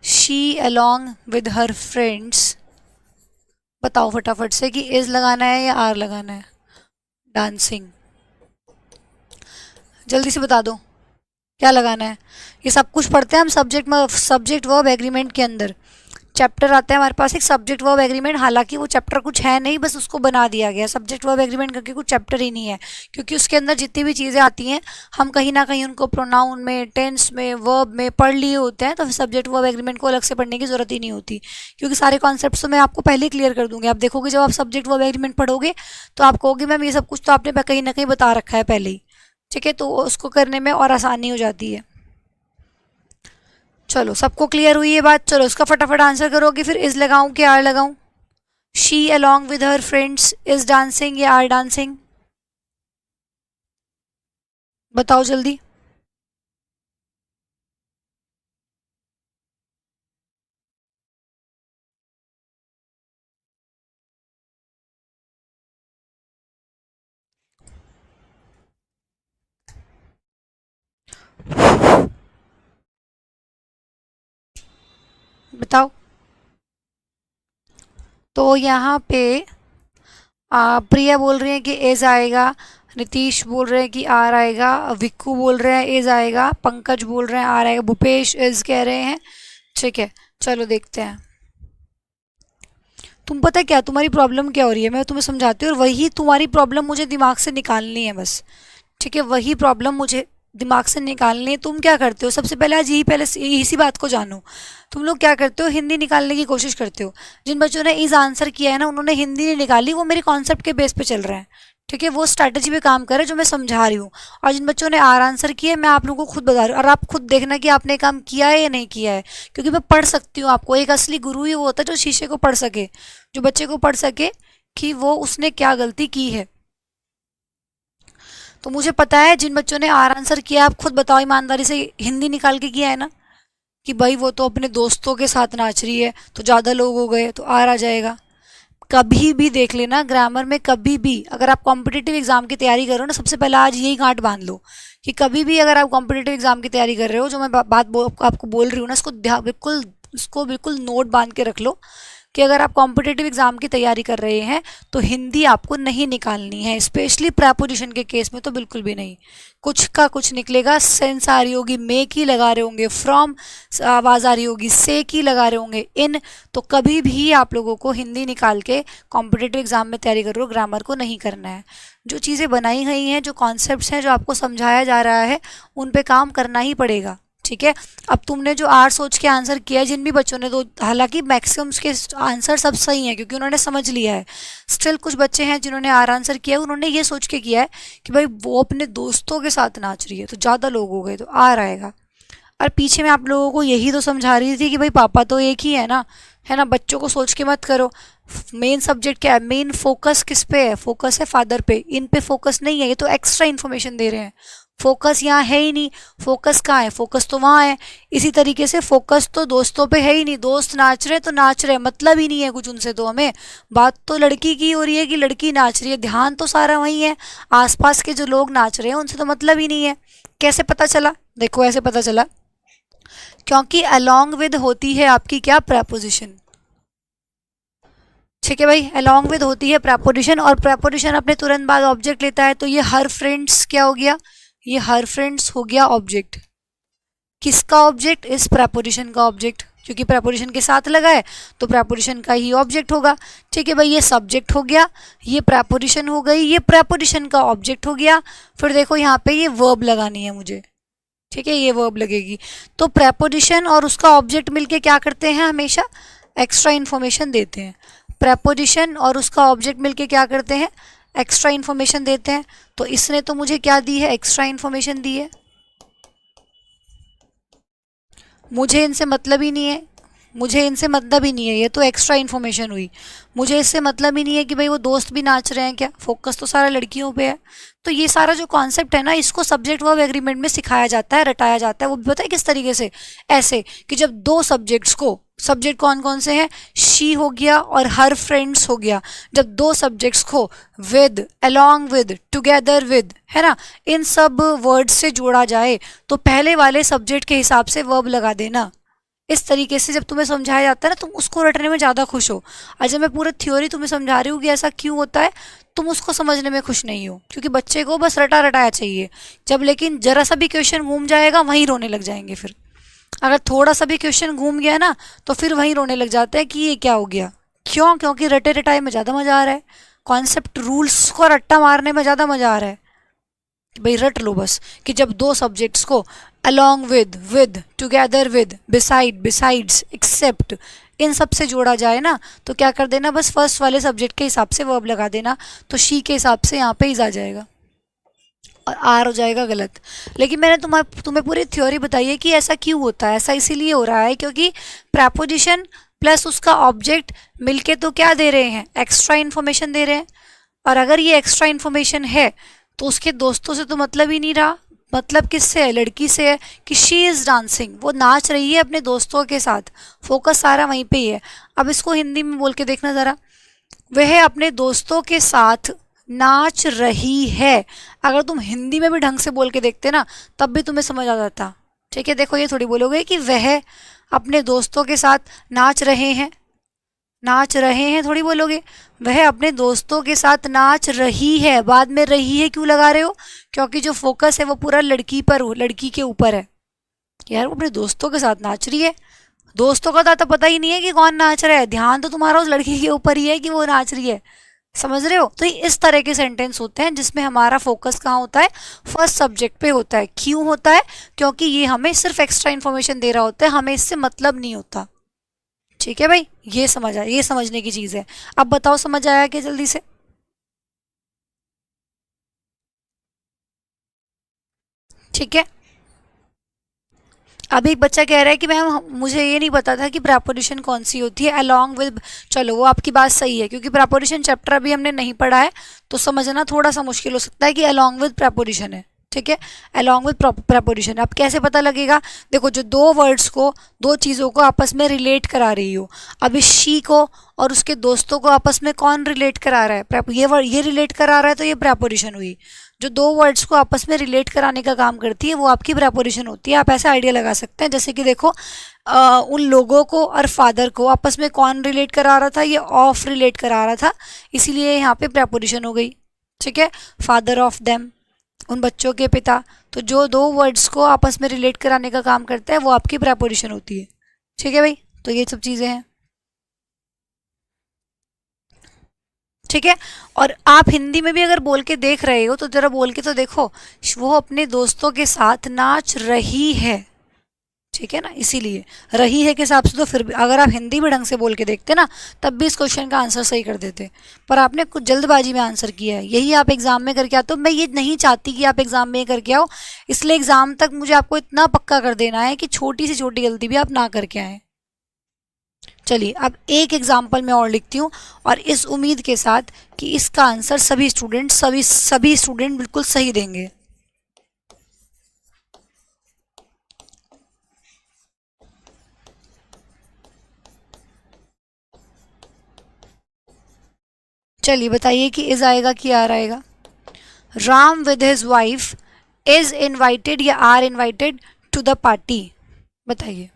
she along with her friends, बताओ फटाफट से कि इज लगाना है या आर लगाना है? डांसिंग, जल्दी से बता दो क्या लगाना है। ये सब कुछ पढ़ते हैं हम सब्जेक्ट वर्ब एग्रीमेंट के अंदर। चैप्टर आता है हमारे पास एक सब्जेक्ट वर्ब एग्रीमेंट, हालांकि वो चैप्टर कुछ है नहीं, बस उसको बना दिया गया। सब्जेक्ट वर्ब एग्रीमेंट करके कुछ चैप्टर ही नहीं है, क्योंकि उसके अंदर जितनी भी चीज़ें आती हैं हम कहीं ना कहीं उनको प्रोनाउन में, टेंस में, वर्ब में पढ़ लिए होते हैं। तो फिर सब्जेक्ट वर्ब एग्रीमेंट को अलग से पढ़ने की जरूरत ही नहीं होती, क्योंकि सारे कॉन्सेप्ट तो मैं आपको पहले ही क्लियर कर दूंगी। आप देखोगे जब आप सब्जेक्ट वर्ब एग्रीमेंट पढ़ोगे तो आप कहोगे मैम ये सब कुछ तो आपने कहीं ना कहीं बता रखा है पहले ही, ठीक है। तो उसको करने में और आसानी हो जाती है। चलो सबको क्लियर हुई ये बात? चलो इसका फटाफट आंसर करोगे। फिर इज लगाऊं कि आर लगाऊं? She along with her friends is dancing या आर डांसिंग? बताओ जल्दी। बताओ। तो यहाँ पे प्रिया बोल रही है कि एज आएगा, नीतीश बोल रहे हैं कि आर आएगा, विक्कू बोल रहे हैं एज आएगा, पंकज बोल रहे हैं आर आएगा, भूपेश एज कह रहे हैं, ठीक है। चलो देखते हैं। तुम पता क्या तुम्हारी प्रॉब्लम क्या हो रही है, मैं तुम्हें समझाती हूँ, और वही तुम्हारी प्रॉब्लम मुझे दिमाग से निकालनी है बस, ठीक है। वही प्रॉब्लम मुझे दिमाग से निकालनी है। तुम क्या करते हो सबसे पहले, आज यही पहले इसी बात को जानो। तुम लोग क्या करते हो, हिंदी निकालने की कोशिश करते हो। जिन बच्चों ने इस आंसर किया है ना, उन्होंने हिंदी नहीं निकाली, वो मेरे कॉन्सेप्ट के बेस पे चल रहे हैं, ठीक है। वो स्ट्रैटेजी पे काम कर रहे हैं जो मैं समझा रही हूँ। और जिन बच्चों ने आर आंसर किया है, मैं आप लोगों को खुद बता रही हूँ, और आप खुद देखना कि आपने काम किया है या नहीं किया है, क्योंकि मैं पढ़ सकती हूँ आपको। एक असली गुरु ही वो होता है जो शीशे को पढ़ सके, जो बच्चे को पढ़ सके कि वो उसने क्या गलती की है। तो मुझे पता है जिन बच्चों ने आर आंसर किया, आप खुद बताओ ईमानदारी से, हिंदी निकाल के किया है ना, कि भाई वो तो अपने दोस्तों के साथ नाच रही है तो ज़्यादा लोग हो गए तो आर आ जाएगा। कभी भी देख लेना ग्रामर में, कभी भी अगर आप कॉम्पिटिटिव एग्जाम की तैयारी कर रहे हो ना, सबसे पहले आज यही गांठ बांध लो कि कभी भी अगर आप कॉम्पिटिटिव एग्जाम की तैयारी कर रहे हो, जो मैं आपको बोल रही हूँ ना, इसको बिल्कुल नोट बांध के रख लो कि अगर आप कॉम्पिटिटिव एग्जाम की तैयारी कर रहे हैं तो हिंदी आपको नहीं निकालनी है, स्पेशली प्रेपोजिशन के केस में तो बिल्कुल भी नहीं। कुछ का कुछ निकलेगा, सेंस आ रही होगी, मे की लगा रहे होंगे, फ्रॉम आवाज़ आ रही होगी, से की लगा रहे होंगे, इन, तो कभी भी आप लोगों को हिंदी निकाल के कॉम्पिटिटिव एग्जाम में तैयारी कर रहे हो, ग्रामर को नहीं करना है। जो चीज़ें बनाई गई हैं, जो कॉन्सेप्ट्स हैं, जो आपको समझाया जा रहा है, उन पे काम करना ही पड़ेगा, ठीक है। अब तुमने जो आर सोच के आंसर किया है, जिन भी बच्चों ने, तो हालांकि मैक्सिमम के आंसर सब सही हैं क्योंकि उन्होंने समझ लिया है। स्टिल कुछ बच्चे हैं जिन्होंने आर आंसर किया है, उन्होंने ये सोच के किया है कि भाई वो अपने दोस्तों के साथ नाच रही है तो ज़्यादा लोग हो गए तो आर आएगा। और पीछे मैं आप लोगों को यही तो समझा रही थी कि भाई पापा तो एक ही है ना, है ना। बच्चों को सोच के मत करो। मेन सब्जेक्ट क्या है, मेन फोकस किस पे है? फोकस है फादर पे, इन पे फोकस नहीं है। ये तो एक्स्ट्रा इन्फॉर्मेशन दे रहे हैं, फोकस यहाँ है ही नहीं, फोकस कहाँ है, फोकस तो वहाँ है। इसी तरीके से फोकस तो दोस्तों पे है ही नहीं, दोस्त नाच रहे तो नाच रहे, मतलब ही नहीं है कुछ उनसे, तो हमें बात तो लड़की की हो रही है कि लड़की नाच रही है, ध्यान तो सारा वहीं है, आसपास के जो लोग नाच रहे हैं उनसे तो मतलब ही नहीं है। कैसे पता चला, देखो ऐसे पता चला, क्योंकि along with होती है आपकी क्या, preposition। ठीक है भाई, along with होती है preposition, और preposition अपने तुरंत बाद ऑब्जेक्ट लेता है, तो ये हर फ्रेंड्स क्या हो गया, ये हर फ्रेंड्स हो गया ऑब्जेक्ट। किसका ऑब्जेक्ट, इस preposition का ऑब्जेक्ट, क्योंकि preposition के साथ लगा है तो preposition का ही ऑब्जेक्ट होगा। ठीक है भाई, ये सब्जेक्ट हो गया, ये preposition हो गई, ये preposition का ऑब्जेक्ट हो गया। फिर देखो यहाँ पे ये वर्ब लगानी है मुझे, ठीक है, ये वर्ब लगेगी। तो प्रेपोजिशन और उसका ऑब्जेक्ट मिलके क्या करते हैं, हमेशा एक्स्ट्रा इन्फॉर्मेशन देते हैं। प्रेपोजिशन और उसका ऑब्जेक्ट मिलके क्या करते हैं, एक्स्ट्रा इन्फॉर्मेशन देते हैं। तो इसने तो मुझे क्या दी है, एक्स्ट्रा इन्फॉर्मेशन दी है, मुझे इनसे मतलब ही नहीं है, मुझे इनसे मतलब ही नहीं है, ये तो एक्स्ट्रा इन्फॉर्मेशन हुई। मुझे इससे मतलब ही नहीं है कि भाई वो दोस्त भी नाच रहे हैं क्या, फोकस तो सारा लड़कियों पे है। तो ये सारा जो कॉन्सेप्ट है ना, इसको सब्जेक्ट वर्ब एग्रीमेंट में सिखाया जाता है, रटाया जाता है। वो भी पता है किस तरीके से, ऐसे कि जब दो सब्जेक्ट्स को, सब्जेक्ट कौन कौन से हैं, शी हो गया और हर फ्रेंड्स हो गया, जब दो सब्जेक्ट्स को with, along with, together with, है ना, इन सब वर्ड्स से जोड़ा जाए तो पहले वाले सब्जेक्ट के हिसाब से वर्ब लगा देना। इस तरीके से जब तुम्हें समझाया जाता है ना, तुम उसको रटने में ज़्यादा खुश हो। और जब मैं पूरा थ्योरी तुम्हें समझा रही हूँ कि ऐसा क्यों होता है, तुम उसको समझने में खुश नहीं हो, क्योंकि बच्चे को बस रटा रटाया चाहिए। जब लेकिन जरा सा भी क्वेश्चन घूम जाएगा वहीं रोने लग जाएंगे। फिर अगर थोड़ा सा भी क्वेश्चन घूम गया ना तो फिर वहीं रोने लग जाते हैं कि ये क्या हो गया। क्यों, क्योंकि रटे रटाए में ज़्यादा मज़ा आ रहा है, कॉन्सेप्ट रूल्स को रट्टा मारने में ज़्यादा मज़ा आ रहा है। भाई रट लो बस कि जब दो सब्जेक्ट्स को along with, together with, beside, besides, except, इन सब से जोड़ा जाए ना तो क्या कर देना, बस फर्स्ट वाले सब्जेक्ट के हिसाब से वर्ब लगा देना। तो शी के हिसाब से यहाँ पे इज आ जाएगा और आर हो जाएगा गलत। लेकिन मैंने तुम्हें पूरी थ्योरी बताई है कि ऐसा क्यों होता है। ऐसा इसीलिए हो रहा है क्योंकि प्रेपोजिशन प्लस उसका ऑब्जेक्ट मिलके तो क्या दे रहे हैं, एक्स्ट्रा इन्फॉर्मेशन दे रहे हैं। और अगर ये एक्स्ट्रा इन्फॉर्मेशन है तो उसके दोस्तों से तो मतलब ही नहीं रहा, मतलब किससे है, लड़की से है कि शी इज़ डांसिंग, वो नाच रही है अपने दोस्तों के साथ, फोकस सारा वहीं पे ही है। अब इसको हिंदी में बोल के देखना ज़रा, वह अपने दोस्तों के साथ नाच रही है। अगर तुम हिंदी में भी ढंग से बोल के देखते ना तब भी तुम्हें समझ आ जाता। ठीक है, देखो ये थोड़ी बोलोगे कि वह अपने दोस्तों के साथ नाच रहे हैं, नाच रहे हैं थोड़ी बोलोगे, वह अपने दोस्तों के साथ नाच रही है। बाद में रही है क्यों लगा रहे हो, क्योंकि जो फोकस है वो पूरा लड़की पर, लड़की के ऊपर है। यार वो अपने दोस्तों के साथ नाच रही है, दोस्तों का तो पता ही नहीं है कि कौन नाच रहा है, ध्यान तो तुम्हारा उस लड़की के ऊपर ही है कि वो नाच रही है। समझ रहे हो। तो इस तरह के सेंटेंस होते हैं जिसमें हमारा फोकस कहाँ होता है, फर्स्ट सब्जेक्ट पे होता है। क्यों होता है, क्योंकि ये हमें सिर्फ एक्स्ट्रा इन्फॉर्मेशन दे रहा होता है, हमें इससे मतलब नहीं होता। ठीक है भाई, ये समझ आया, ये समझने की चीज़ है। अब बताओ समझ आया क्या जल्दी से। ठीक है, अभी एक बच्चा कह रहा है कि मैम मुझे ये नहीं पता था कि प्रेपोजिशन कौन सी होती है अलोंग विद। चलो वो आपकी बात सही है, क्योंकि प्रेपोजिशन चैप्टर अभी हमने नहीं पढ़ा है तो समझना थोड़ा सा मुश्किल हो सकता है कि अलोंग विद प्रेपोजिशन है। ठीक है, अलोंग विद प्रेपोजिशन। अब कैसे पता लगेगा, देखो जो दो वर्ड्स को, दो चीज़ों को आपस में रिलेट करा रही हो, अब इस शी को और उसके दोस्तों को आपस में कौन रिलेट करा रहा है, ये वर्ड ये रिलेट करा रहा है तो ये प्रेपोजिशन हुई। जो दो वर्ड्स को आपस में रिलेट कराने का काम करती है वो आपकी प्रेपोजिशन होती है। आप ऐसा आइडिया लगा सकते हैं जैसे कि देखो उन लोगों को और फादर को आपस में कौन रिलेट करा रहा था, ये ऑफ रिलेट करा रहा था, इसीलिए यहाँ पे प्रेपोजिशन हो गई। ठीक है, फादर ऑफ देम, उन बच्चों के पिता। तो जो दो वर्ड्स को आपस में रिलेट कराने का काम करता है वो आपकी प्रेपोजिशन होती है। ठीक है भाई, तो ये सब चीज़ें हैं। ठीक है, और आप हिंदी में भी अगर बोल के देख रहे हो तो जरा बोल के तो देखो, वो अपने दोस्तों के साथ नाच रही है। ठीक है ना, इसीलिए रही है के हिसाब से तो फिर भी अगर आप हिंदी में ढंग से बोल के देखते ना तब भी इस क्वेश्चन का आंसर सही कर देते, पर आपने कुछ जल्दबाजी में आंसर किया है। यही आप एग्जाम में करके आते हो। मैं ये नहीं चाहती कि आप एग्जाम में करके आओ, इसलिए एग्जाम तक मुझे आपको इतना पक्का कर देना है कि छोटी से छोटी गलती भी आप ना करके आए। चलिए अब एक एग्जाम्पल मैं और लिखती हूँ, और इस उम्मीद के साथ कि इसका आंसर सभी स्टूडेंट बिल्कुल सही देंगे। चलिए बताइए कि इज आएगा कि आर आएगा। Ram with his wife is invited या are invited to the party, बताइए।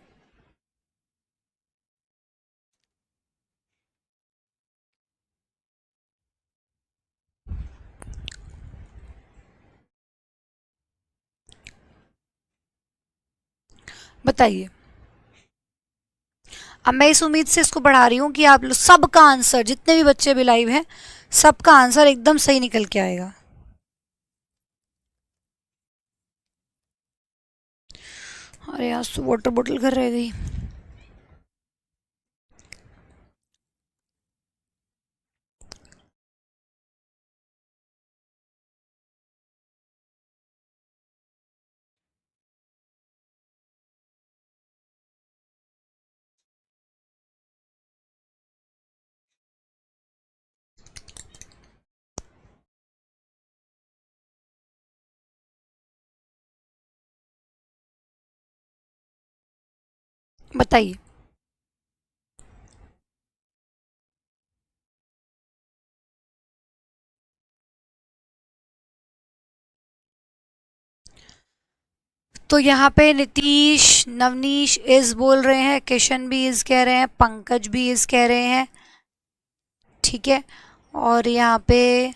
बताइए। अब मैं इस उम्मीद से इसको बढ़ा रही हूँ कि आप लोग सबका आंसर, जितने भी बच्चे भी लाइव हैं, सबका आंसर एकदम सही निकल के आएगा। अरे आज तो वाटर बोतल घर रह गई। बताइए। तो यहाँ पे नीतीश, नवनीश इज बोल रहे हैं, किशन भी इज कह रहे हैं, पंकज भी इज कह रहे हैं, ठीक है। और यहाँ पे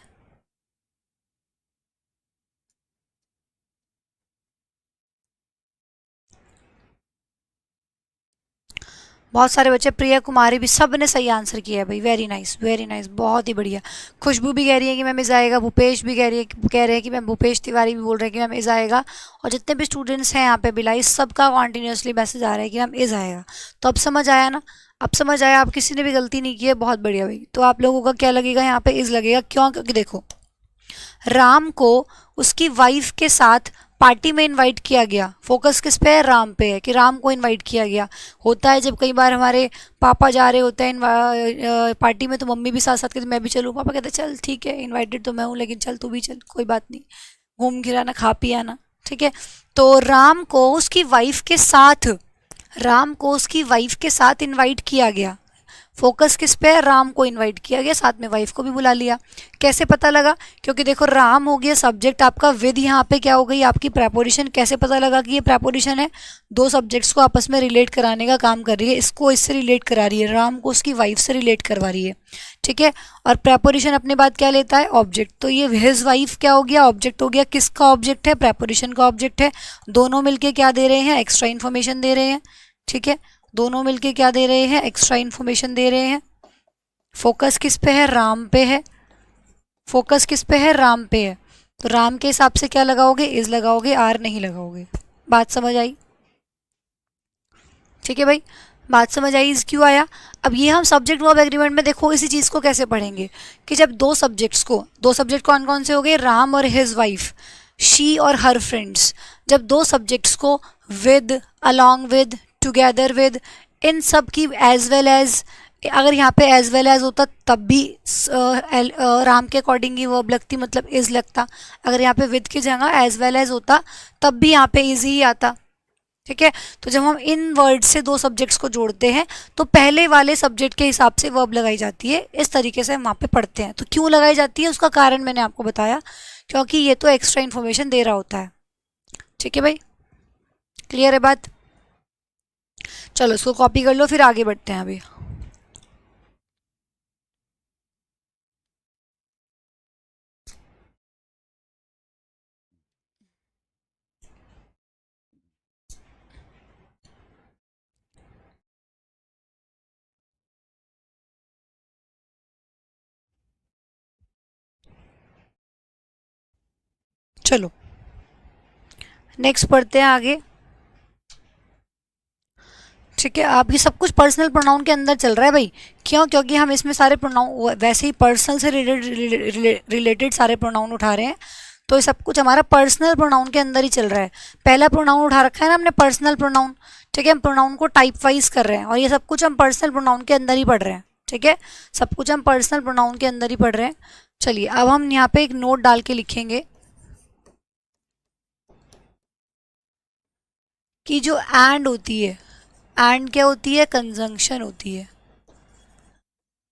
बहुत सारे बच्चे, प्रिया कुमारी भी, सब ने सही आंसर किया है भाई। वेरी नाइस, वेरी नाइस, बहुत ही बढ़िया। खुशबू भी कह रही है कि मैम इज़ आएगा, भूपेश भी कह रहे हैं कि मैम, भूपेश तिवारी भी बोल रहे हैं कि मैम इज़ आएगा। और जितने भी स्टूडेंट्स हैं यहाँ पे बिलाई, सबका कॉन्टीन्यूसली मैसेज आ रहा है कि मैम इज़ आएगा। तो अब समझ आया ना, अब समझ आया, आप किसी ने भी गलती नहीं की है, बहुत बढ़िया भाई। तो आप लोगों का क्या लगेगा, यहाँ पे इज़ लगेगा। क्यों? क्योंकि देखो, राम को उसकी वाइफ के साथ पार्टी में इनवाइट किया गया। फोकस किस पे है? राम पे है, कि राम को इनवाइट किया गया। होता है जब कई बार हमारे पापा जा रहे होते हैं पार्टी में, तो मम्मी भी साथ साथ कहती मैं भी चलूँ। पापा कहते चल ठीक है, इनवाइटेड तो मैं हूँ, लेकिन चल तू भी चल, कोई बात नहीं, घूम फिर आना, खा पी आना, ठीक है। तो राम को उसकी वाइफ के साथ इनवाइट किया गया। फोकस किस पे है? राम को इनवाइट किया गया, साथ में वाइफ को भी बुला लिया। कैसे पता लगा? क्योंकि देखो, राम हो गया सब्जेक्ट आपका, विद यहाँ पे क्या हो गई आपकी प्रेपोजिशन। कैसे पता लगा कि ये प्रेपोजिशन है? दो सब्जेक्ट्स को आपस में रिलेट कराने का काम कर रही है। इसको इससे रिलेट करा रही है, राम को उसकी वाइफ से रिलेट करवा रही है, ठीक है। और प्रेपोजिशन अपने बाद क्या लेता है? ऑब्जेक्ट। तो ये हिज वाइफ क्या हो गया? ऑब्जेक्ट हो गया। किसका ऑब्जेक्ट है? प्रेपोजिशन का ऑब्जेक्ट है। दोनों मिलके क्या दे रहे हैं? एक्स्ट्रा इन्फॉर्मेशन दे रहे हैं, ठीक है। दोनों मिलके क्या दे रहे हैं? एक्स्ट्रा इन्फॉर्मेशन दे रहे हैं। फोकस किस पे है? राम पे है। फोकस किस पे है? राम पे है। तो राम के हिसाब से क्या लगाओगे? इज लगाओगे, आर नहीं लगाओगे। बात समझ आई? ठीक है भाई, बात समझ आई। इज क्यों आया? अब ये हम सब्जेक्ट वर्ब एग्रीमेंट में देखो इसी चीज़ को कैसे पढ़ेंगे, कि जब दो सब्जेक्ट कौन कौन से हो गए? राम और हिज वाइफ, शी और हर फ्रेंड्स। जब दो सब्जेक्ट्स को with, along with, together with, इन सब की एज वेल एज, अगर यहाँ पे एज वेल एज होता तब भी राम के अकॉर्डिंग ही वर्ब लगती, मतलब इज लगता। अगर यहाँ पे विद की जगह एज वेल एज होता तब भी यहाँ पे इज ही आता, ठीक है। तो जब हम इन वर्ड से दो सब्जेक्ट्स को जोड़ते हैं तो पहले वाले सब्जेक्ट के हिसाब से वर्ब लगाई जाती है। इस तरीके से हम वहाँ पे पढ़ते हैं। तो क्यों लगाई जाती है उसका कारण मैंने आपको बताया, क्योंकि ये तो एक्स्ट्रा इन्फॉर्मेशन दे रहा होता है, ठीक है भाई। क्लियर है बात? चलो इसको कॉपी कर लो, फिर आगे बढ़ते हैं अभी। चलो नेक्स्ट पढ़ते हैं आगे, ठीक है। आप ये सब कुछ पर्सनल प्रोनाउन के अंदर चल रहा है भाई। क्यों? क्योंकि हम इसमें सारे प्रोनाउन वैसे ही पर्सनल से रिलेटेड सारे प्रोनाउन उठा रहे हैं। तो ये सब कुछ हमारा पर्सनल प्रोनाउन के अंदर ही चल रहा है। पहला प्रोनाउन उठा रखा है ना हमने, पर्सनल प्रोनाउन, ठीक है। हम प्रोनाउन को टाइप वाइज कर रहे हैं और ये सब कुछ हम पर्सनल प्रोनाउन के अंदर ही पढ़ रहे हैं, ठीक है। सब कुछ हम पर्सनल प्रोनाउन के अंदर ही पढ़ रहे हैं। चलिए अब हम यहाँ पे एक नोट डाल के लिखेंगे कि जो एंड होती है, एंड क्या होती है? कंजंक्शन होती है।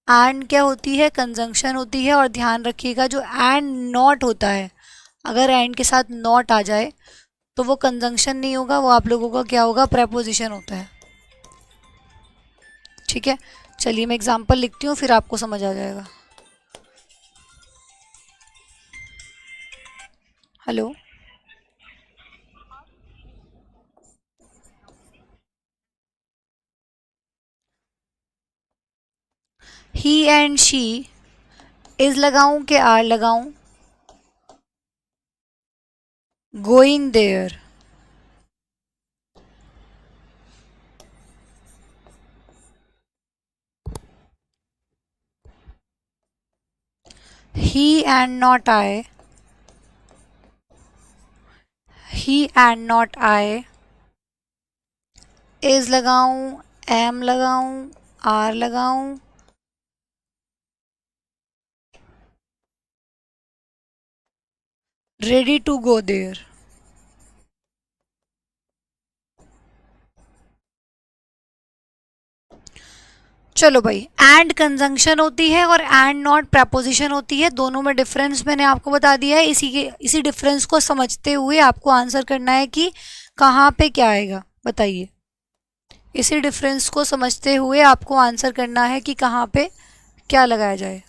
एंड क्या होती है, कंजंक्शन होती है। और ध्यान रखिएगा जो एंड नॉट होता है, अगर एंड के साथ नॉट आ जाए तो वो कंजंक्शन नहीं होगा, वो आप लोगों का क्या होगा, प्रेपोजिशन होता है। ठीक है, चलिए मैं एग्जांपल लिखती हूँ फिर आपको समझ आ जाएगा। Hello, he and she, is लगाऊं कि आर लगाऊं, going there, he and not I, he and not I, is लगाऊं, एम लगाऊं, आर लगाऊं, रेडी टू गो देयर। चलो भाई, एंड कंजंक्शन होती है और एंड नॉट प्रपोजिशन होती है, दोनों में डिफरेंस मैंने आपको बता दिया है। इसी डिफरेंस को समझते हुए आपको आंसर करना है कि कहाँ पे क्या आएगा, बताइए। इसी डिफरेंस को समझते हुए आपको आंसर करना है कि कहाँ पे क्या लगाया जाए,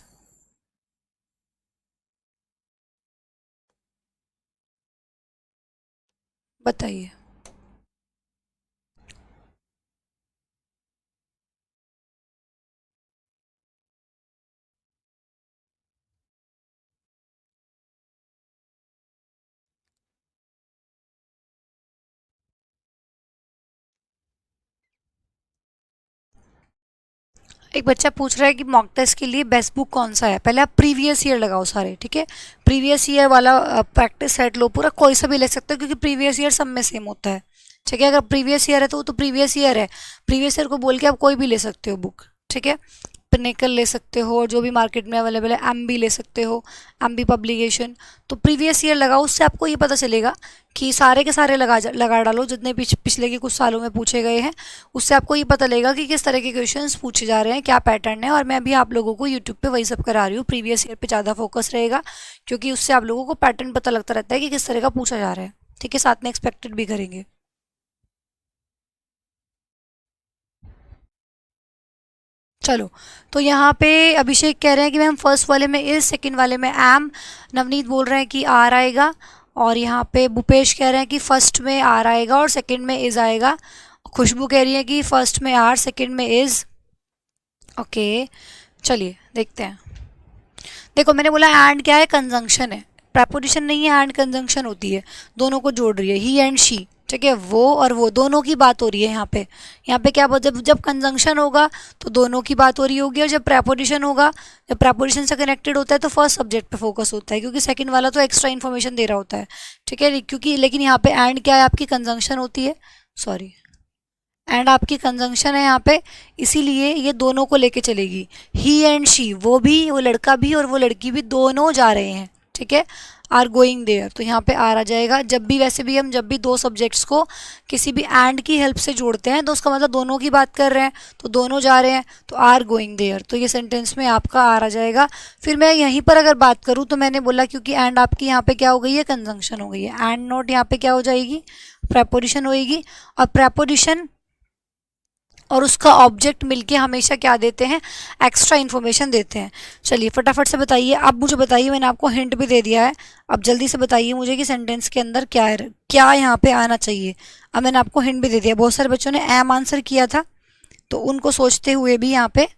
बताइए। एक बच्चा पूछ रहा है कि मॉक टेस्ट के लिए बेस्ट बुक कौन सा है। पहले आप प्रीवियस ईयर लगाओ सारे, ठीक है। प्रीवियस ईयर वाला प्रैक्टिस सेट लो पूरा, कोई सा भी ले सकते हो क्योंकि प्रीवियस ईयर सब में सेम होता है। ठीक है, अगर प्रीवियस ईयर है तो वो तो प्रीवियस ईयर है, प्रीवियस ईयर को बोल के आप कोई भी ले सकते हो बुक। ठीक है, पिनेकल ले सकते हो, जो भी मार्केट में अवेलेबल है, एमबी ले सकते हो, एमबी पब्लिकेशन। तो प्रीवियस ईयर लगाओ, उससे आपको ये पता चलेगा कि सारे के सारे लगा डालो जितने पिछले के कुछ सालों में पूछे गए हैं। उससे आपको ये पता लगेगा कि किस तरह के क्वेश्चंस पूछे जा रहे हैं, क्या पैटर्न है। और मैं अभी आप लोगों को यूट्यूब पे वही सब करा रही हूँ, प्रीवियस ईयर पे ज़्यादा फोकस रहेगा क्योंकि उससे आप लोगों को पैटर्न पता लगता रहता है कि किस तरह का पूछा जा रहा है। ठीक है, साथ में एक्सपेक्टेड भी करेंगे। चलो, तो यहाँ पे अभिषेक कह रहे हैं कि मैम फर्स्ट वाले में इज, सेकंड वाले में एम। नवनीत बोल रहे हैं कि आर आएगा। और यहाँ पे भूपेश कह रहे हैं कि फर्स्ट में आर आएगा और सेकंड में इज आएगा। खुशबू कह रही है कि फर्स्ट में आर, सेकंड में इज। ओके, चलिए देखते हैं। देखो मैंने बोला एंड क्या है, कंजंक्शन है, प्रपोजिशन नहीं है, एंड कंजंक्शन होती है, दोनों को जोड़ रही है, ही एंड शी। ठीक है, वो और वो दोनों की बात हो रही है यहाँ पे। यहाँ पे क्या, जब कंजंक्शन होगा तो दोनों की बात हो रही होगी, और जब प्रपोजिशन होगा, जब प्रपोजिशन से कनेक्टेड होता है तो फर्स्ट सब्जेक्ट पे फोकस होता है क्योंकि सेकंड वाला तो एक्स्ट्रा इन्फॉर्मेशन दे रहा होता है। ठीक है, क्योंकि लेकिन यहाँ पे एंड क्या है, आपकी कंजंक्शन होती है, सॉरी, एंड आपकी कंजंक्शन है यहाँ पे, इसीलिए ये दोनों को लेके चलेगी। ही एंड शी, वो भी, वो लड़का भी और वो लड़की भी दोनों जा रहे हैं। ठीक है, आर गोइंग देयर, तो यहाँ पे आर आ जाएगा। जब भी, वैसे भी हम जब भी दो सब्जेक्ट्स को किसी भी एंड की हेल्प से जोड़ते हैं तो उसका मतलब दोनों की बात कर रहे हैं, तो दोनों जा रहे हैं, तो आर गोइंग देयर, तो ये सेंटेंस में आपका आर आ जाएगा। फिर मैं यहीं पर अगर बात करूँ तो मैंने बोला क्योंकि एंड आपकी यहाँ पे क्या हो गई है, कंजंक्शन हो गई है, एंड नोट यहाँ पे क्या हो जाएगी, प्रेपोजिशन होएगी। और प्रेपोजिशन और उसका ऑब्जेक्ट मिलके हमेशा क्या देते हैं, एक्स्ट्रा इन्फॉर्मेशन देते हैं। चलिए फटाफट से बताइए, अब मुझे बताइए, मैंने आपको हिंट भी दे दिया है, अब जल्दी से बताइए मुझे कि सेंटेंस के अंदर क्या है, क्या यहाँ पे आना चाहिए। अब मैंने आपको हिंट भी दे दिया, बहुत सारे बच्चों ने एम आंसर किया था तो उनको सोचते हुए भी यहाँ पे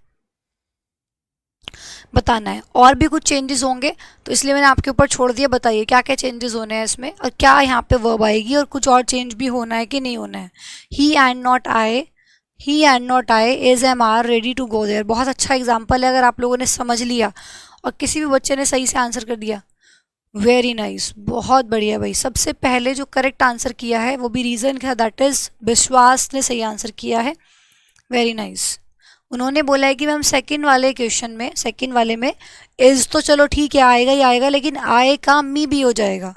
बताना है। और भी कुछ चेंजेस होंगे तो इसलिए मैंने आपके ऊपर छोड़ दिया, बताइए क्या क्या चेंजेस होने हैं इसमें, और क्या यहाँ पे वर्ब आएगी, और कुछ और चेंज भी होना है कि नहीं होना है। ही and not I, he and not I, is am are ready to go there, बहुत अच्छा एग्जाम्पल है। अगर आप लोगों ने समझ लिया और किसी भी बच्चे ने सही से आंसर कर दिया, वेरी नाइस, बहुत बढ़िया भाई। सबसे पहले जो करेक्ट आंसर किया है वो भी रीज़न का, दैट इज विश्वास ने सही आंसर किया है, वेरी नाइस। उन्होंने बोला है कि मैम सेकंड वाले क्वेश्चन में, सेकंड वाले में इज तो चलो ठीक है आएगा ही आएगा, लेकिन आए का मी भी हो जाएगा।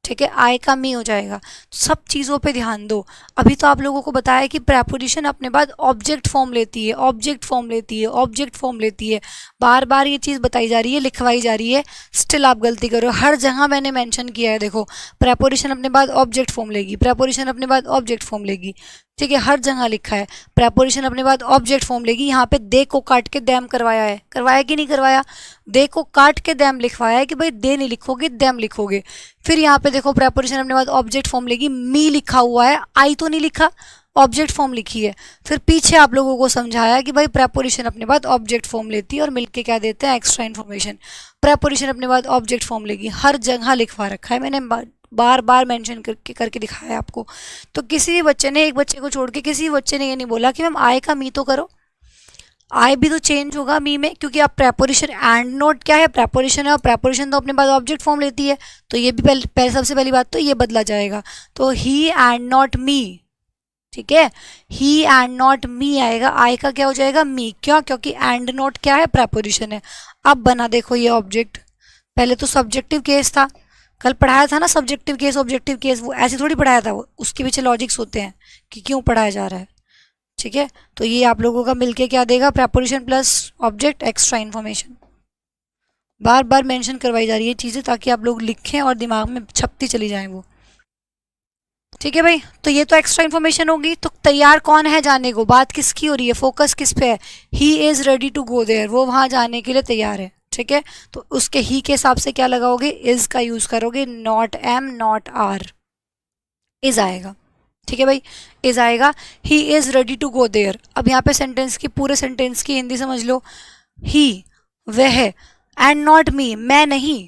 ठीक है, आई का मी हो जाएगा। तो सब चीज़ों पे ध्यान दो। अभी तो आप लोगों को बताया कि प्रेपोजिशन अपने बाद ऑब्जेक्ट फॉर्म लेती है, ऑब्जेक्ट फॉर्म लेती है, ऑब्जेक्ट फॉर्म लेती है, बार बार ये चीज़ बताई जा रही है, लिखवाई जा रही है, स्टिल आप गलती करो। हर जगह मैंने मेंशन किया है, देखो प्रेपोजिशन अपने बाद ऑब्जेक्ट फॉर्म लेगी, प्रेपोजिशन अपने बाद ऑब्जेक्ट फॉर्म लेगी, ठीक है, हर जगह लिखा है प्रेपोजिशन अपने बाद ऑब्जेक्ट फॉर्म लेगी। यहाँ पे दे को काट के दैम करवाया है, करवाया कि नहीं करवाया? दे को काट के दैम लिखवाया है कि भाई दे नहीं लिखोगे, दैम लिखोगे। फिर यहाँ पे देखो प्रेपोजिशन अपने बाद ऑब्जेक्ट फॉर्म लेगी, मी लिखा हुआ है, आई तो नहीं लिखा, ऑब्जेक्ट फॉर्म लिखी है। फिर पीछे आप लोगों को समझाया कि भाई प्रेपोजिशन अपने बाद ऑब्जेक्ट फॉर्म लेती है और मिलके क्या देते हैं, एक्स्ट्रा इन्फॉर्मेशन। प्रेपोजिशन अपने बाद ऑब्जेक्ट फॉर्म लेगी, हर जगह लिखवा रखा है मैंने, बार बार मेंशन करके दिखाया है आपको। तो किसी भी बच्चे ने, एक बच्चे को छोड़ के किसी भी बच्चे ने ये नहीं बोला कि मैम आई का मी तो करो। आई भी तो चेंज होगा मी में, क्योंकि आप प्रेपोजिशन एंड नोट क्या है, प्रेपोजिशन है, और प्रेपोजिशन तो अपने पास ऑब्जेक्ट फॉर्म लेती है, तो ये भी पहले सबसे पहली बात तो ये बदला जाएगा। तो ही एंड नॉट मी, ठीक है, ही एंड नॉट मी आएगा, आई का क्या हो जाएगा, मी। क्यों? क्योंकि एंड नॉट क्या है, प्रेपोजिशन है। अब बना देखो ये ऑब्जेक्ट, पहले तो सब्जेक्टिव केस था, कल पढ़ाया था ना सब्जेक्टिव केस ऑब्जेक्टिव केस, वो ऐसे थोड़ी पढ़ाया था, वो उसके पीछे लॉजिक्स होते हैं कि क्यों पढ़ाया जा रहा है, ठीक है। तो ये आप लोगों का मिलके क्या देगा, preposition plus object extra information. बार बार मेंशन करवाई जा रही है चीज़ें ताकि आप लोग लिखें और दिमाग में छपती चली जाएं वो, ठीक है भाई। तो ये तो एक्स्ट्रा इन्फॉर्मेशन होगी। तो तैयार कौन है जाने को, बात किसकी हो रही है, फोकस किस पे है, he is ready to go there, वो वहाँ जाने के लिए तैयार है, ठीक है। तो उसके ही के हिसाब से क्या लगाओगे, इज़ का यूज़ करोगे, not am not are, is आएगा, ठीक है भाई, इज़ आएगा। He is ready to go there. अब यहाँ पे सेंटेंस की, पूरे सेंटेंस की हिंदी समझ लो, ही वह, एंड नॉट मी मैं नहीं,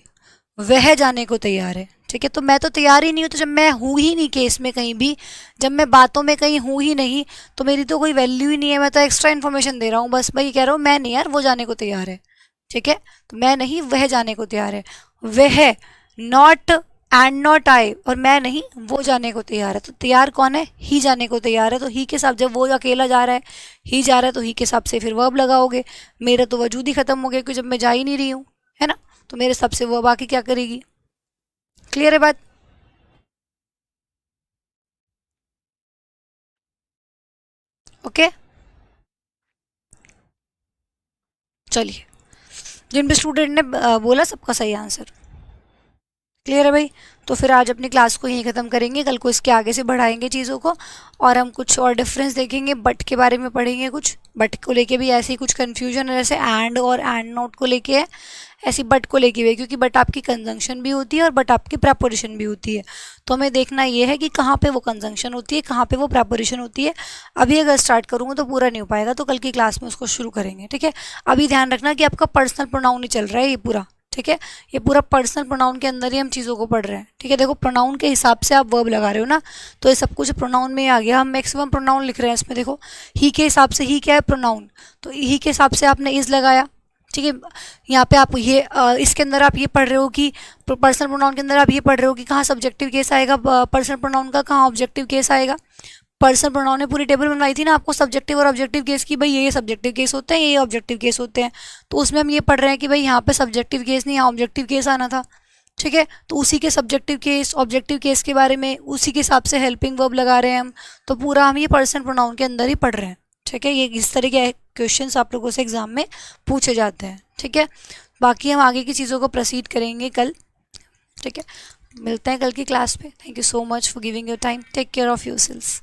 वह जाने को तैयार है, ठीक है। तो मैं तो तैयार ही नहीं हूँ, तो जब मैं हूँ ही नहीं केस में कहीं भी, जब मैं बातों में कहीं हूँ ही नहीं, तो मेरी तो कोई वैल्यू ही नहीं है, मैं तो एक्स्ट्रा इन्फॉर्मेशन दे रहा हूँ बस। भाई कह रहा हूँ मैं नहीं यार, वो जाने को तैयार है, ठीक है। तो मैं नहीं, वह जाने को तैयार है, वह नॉट एंड नॉट आई, और मैं नहीं, वो जाने को तैयार है। तो तैयार कौन है, ही जाने को तैयार है। तो ही के साथ, जब वो अकेला जा रहा है, ही जा रहा है, तो ही के हिसाब से फिर वर्ब लगाओगे। मेरा तो वजूद ही खत्म हो गया क्योंकि जब मैं जा ही नहीं रही हूँ, है ना, तो मेरे हिसाब से वर्ब आके क्या करेगी। क्लियर है बात? ओके, चलिए, जिन भी स्टूडेंट ने बोला सबका सही आंसर। क्लियर है भाई? तो फिर आज अपनी क्लास को यहीं ख़त्म करेंगे, कल को इसके आगे से बढ़ाएंगे चीज़ों को, और हम कुछ और डिफरेंस देखेंगे, बट के बारे में पढ़ेंगे। कुछ बट को लेके भी ऐसी कुछ कन्फ्यूजन है, जैसे एंड और एंड नॉट को लेके है, ऐसी बट को लेके भी है, क्योंकि बट आपकी कंजंक्शन भी होती है और बट आपकी प्रेपोजिशन भी होती है। तो हमें देखना ये है कि कहाँ पे वो कंजंक्शन होती है, कहाँ पे वो प्रेपोजिशन होती है। अभी अगर स्टार्ट करूँगा तो पूरा नहीं हो पाएगा, तो कल की क्लास में उसको शुरू करेंगे, ठीक है। अभी ध्यान रखना कि आपका पर्सनल प्रोनाउन ही चल रहा है ये पूरा, ठीक है। ये पूरा पर्सनल प्रोनाउन के अंदर ही हम चीज़ों को पढ़ रहे हैं, ठीक है। देखो प्रोनाउन के हिसाब से आप वर्ब लगा रहे हो ना, तो ये सब कुछ प्रोनाउन में ही आ गया। हम मैक्सिमम प्रोनाउन लिख रहे हैं इसमें, देखो ही के हिसाब से, ही क्या है, प्रोनाउन, तो ही के हिसाब से आपने इज़ लगाया, ठीक है। यहाँ पे आप ये इसके अंदर आप ये पढ़ रहे हो कि पर्सनल प्रोनाउन के अंदर आप ये पढ़ रहे हो कि कहाँ सब्जेक्टिव केस आएगा पर्सनल प्रोनाउन का, कहाँ ऑब्जेक्टिव केस आएगा। पर्सनल प्रोनाउन ने पूरी टेबल बनवाई थी ना आपको सब्जेक्टिव और ऑब्जेक्टिव केस की, भाई ये सब्जेक्टिव केस होते हैं, ये ऑब्जेक्टिव केस होते हैं। तो उसमें हम ये पढ़ रहे हैं कि भाई यहाँ पे सब्जेक्टिव केस नहीं, यहाँ ऑब्जेक्टिव केस आना था, ठीक है। तो उसी के सब्जेक्टिव केस ऑब्जेक्टिव केस के बारे में उसी के हिसाब से हेल्पिंग वर्ब लगा रहे हैं हम। तो पूरा हम ये पर्सनल प्रोनाउन के अंदर ही पढ़ रहे हैं, ठीक है। ये इस तरह के क्वेश्चन आप लोगों से एग्जाम में पूछे जाते हैं, ठीक है। बाकी हम आगे की चीज़ों को प्रोसीड करेंगे कल, ठीक है। मिलते हैं कल की क्लास पे। Thank you so much for giving your time. Take care of yourselves.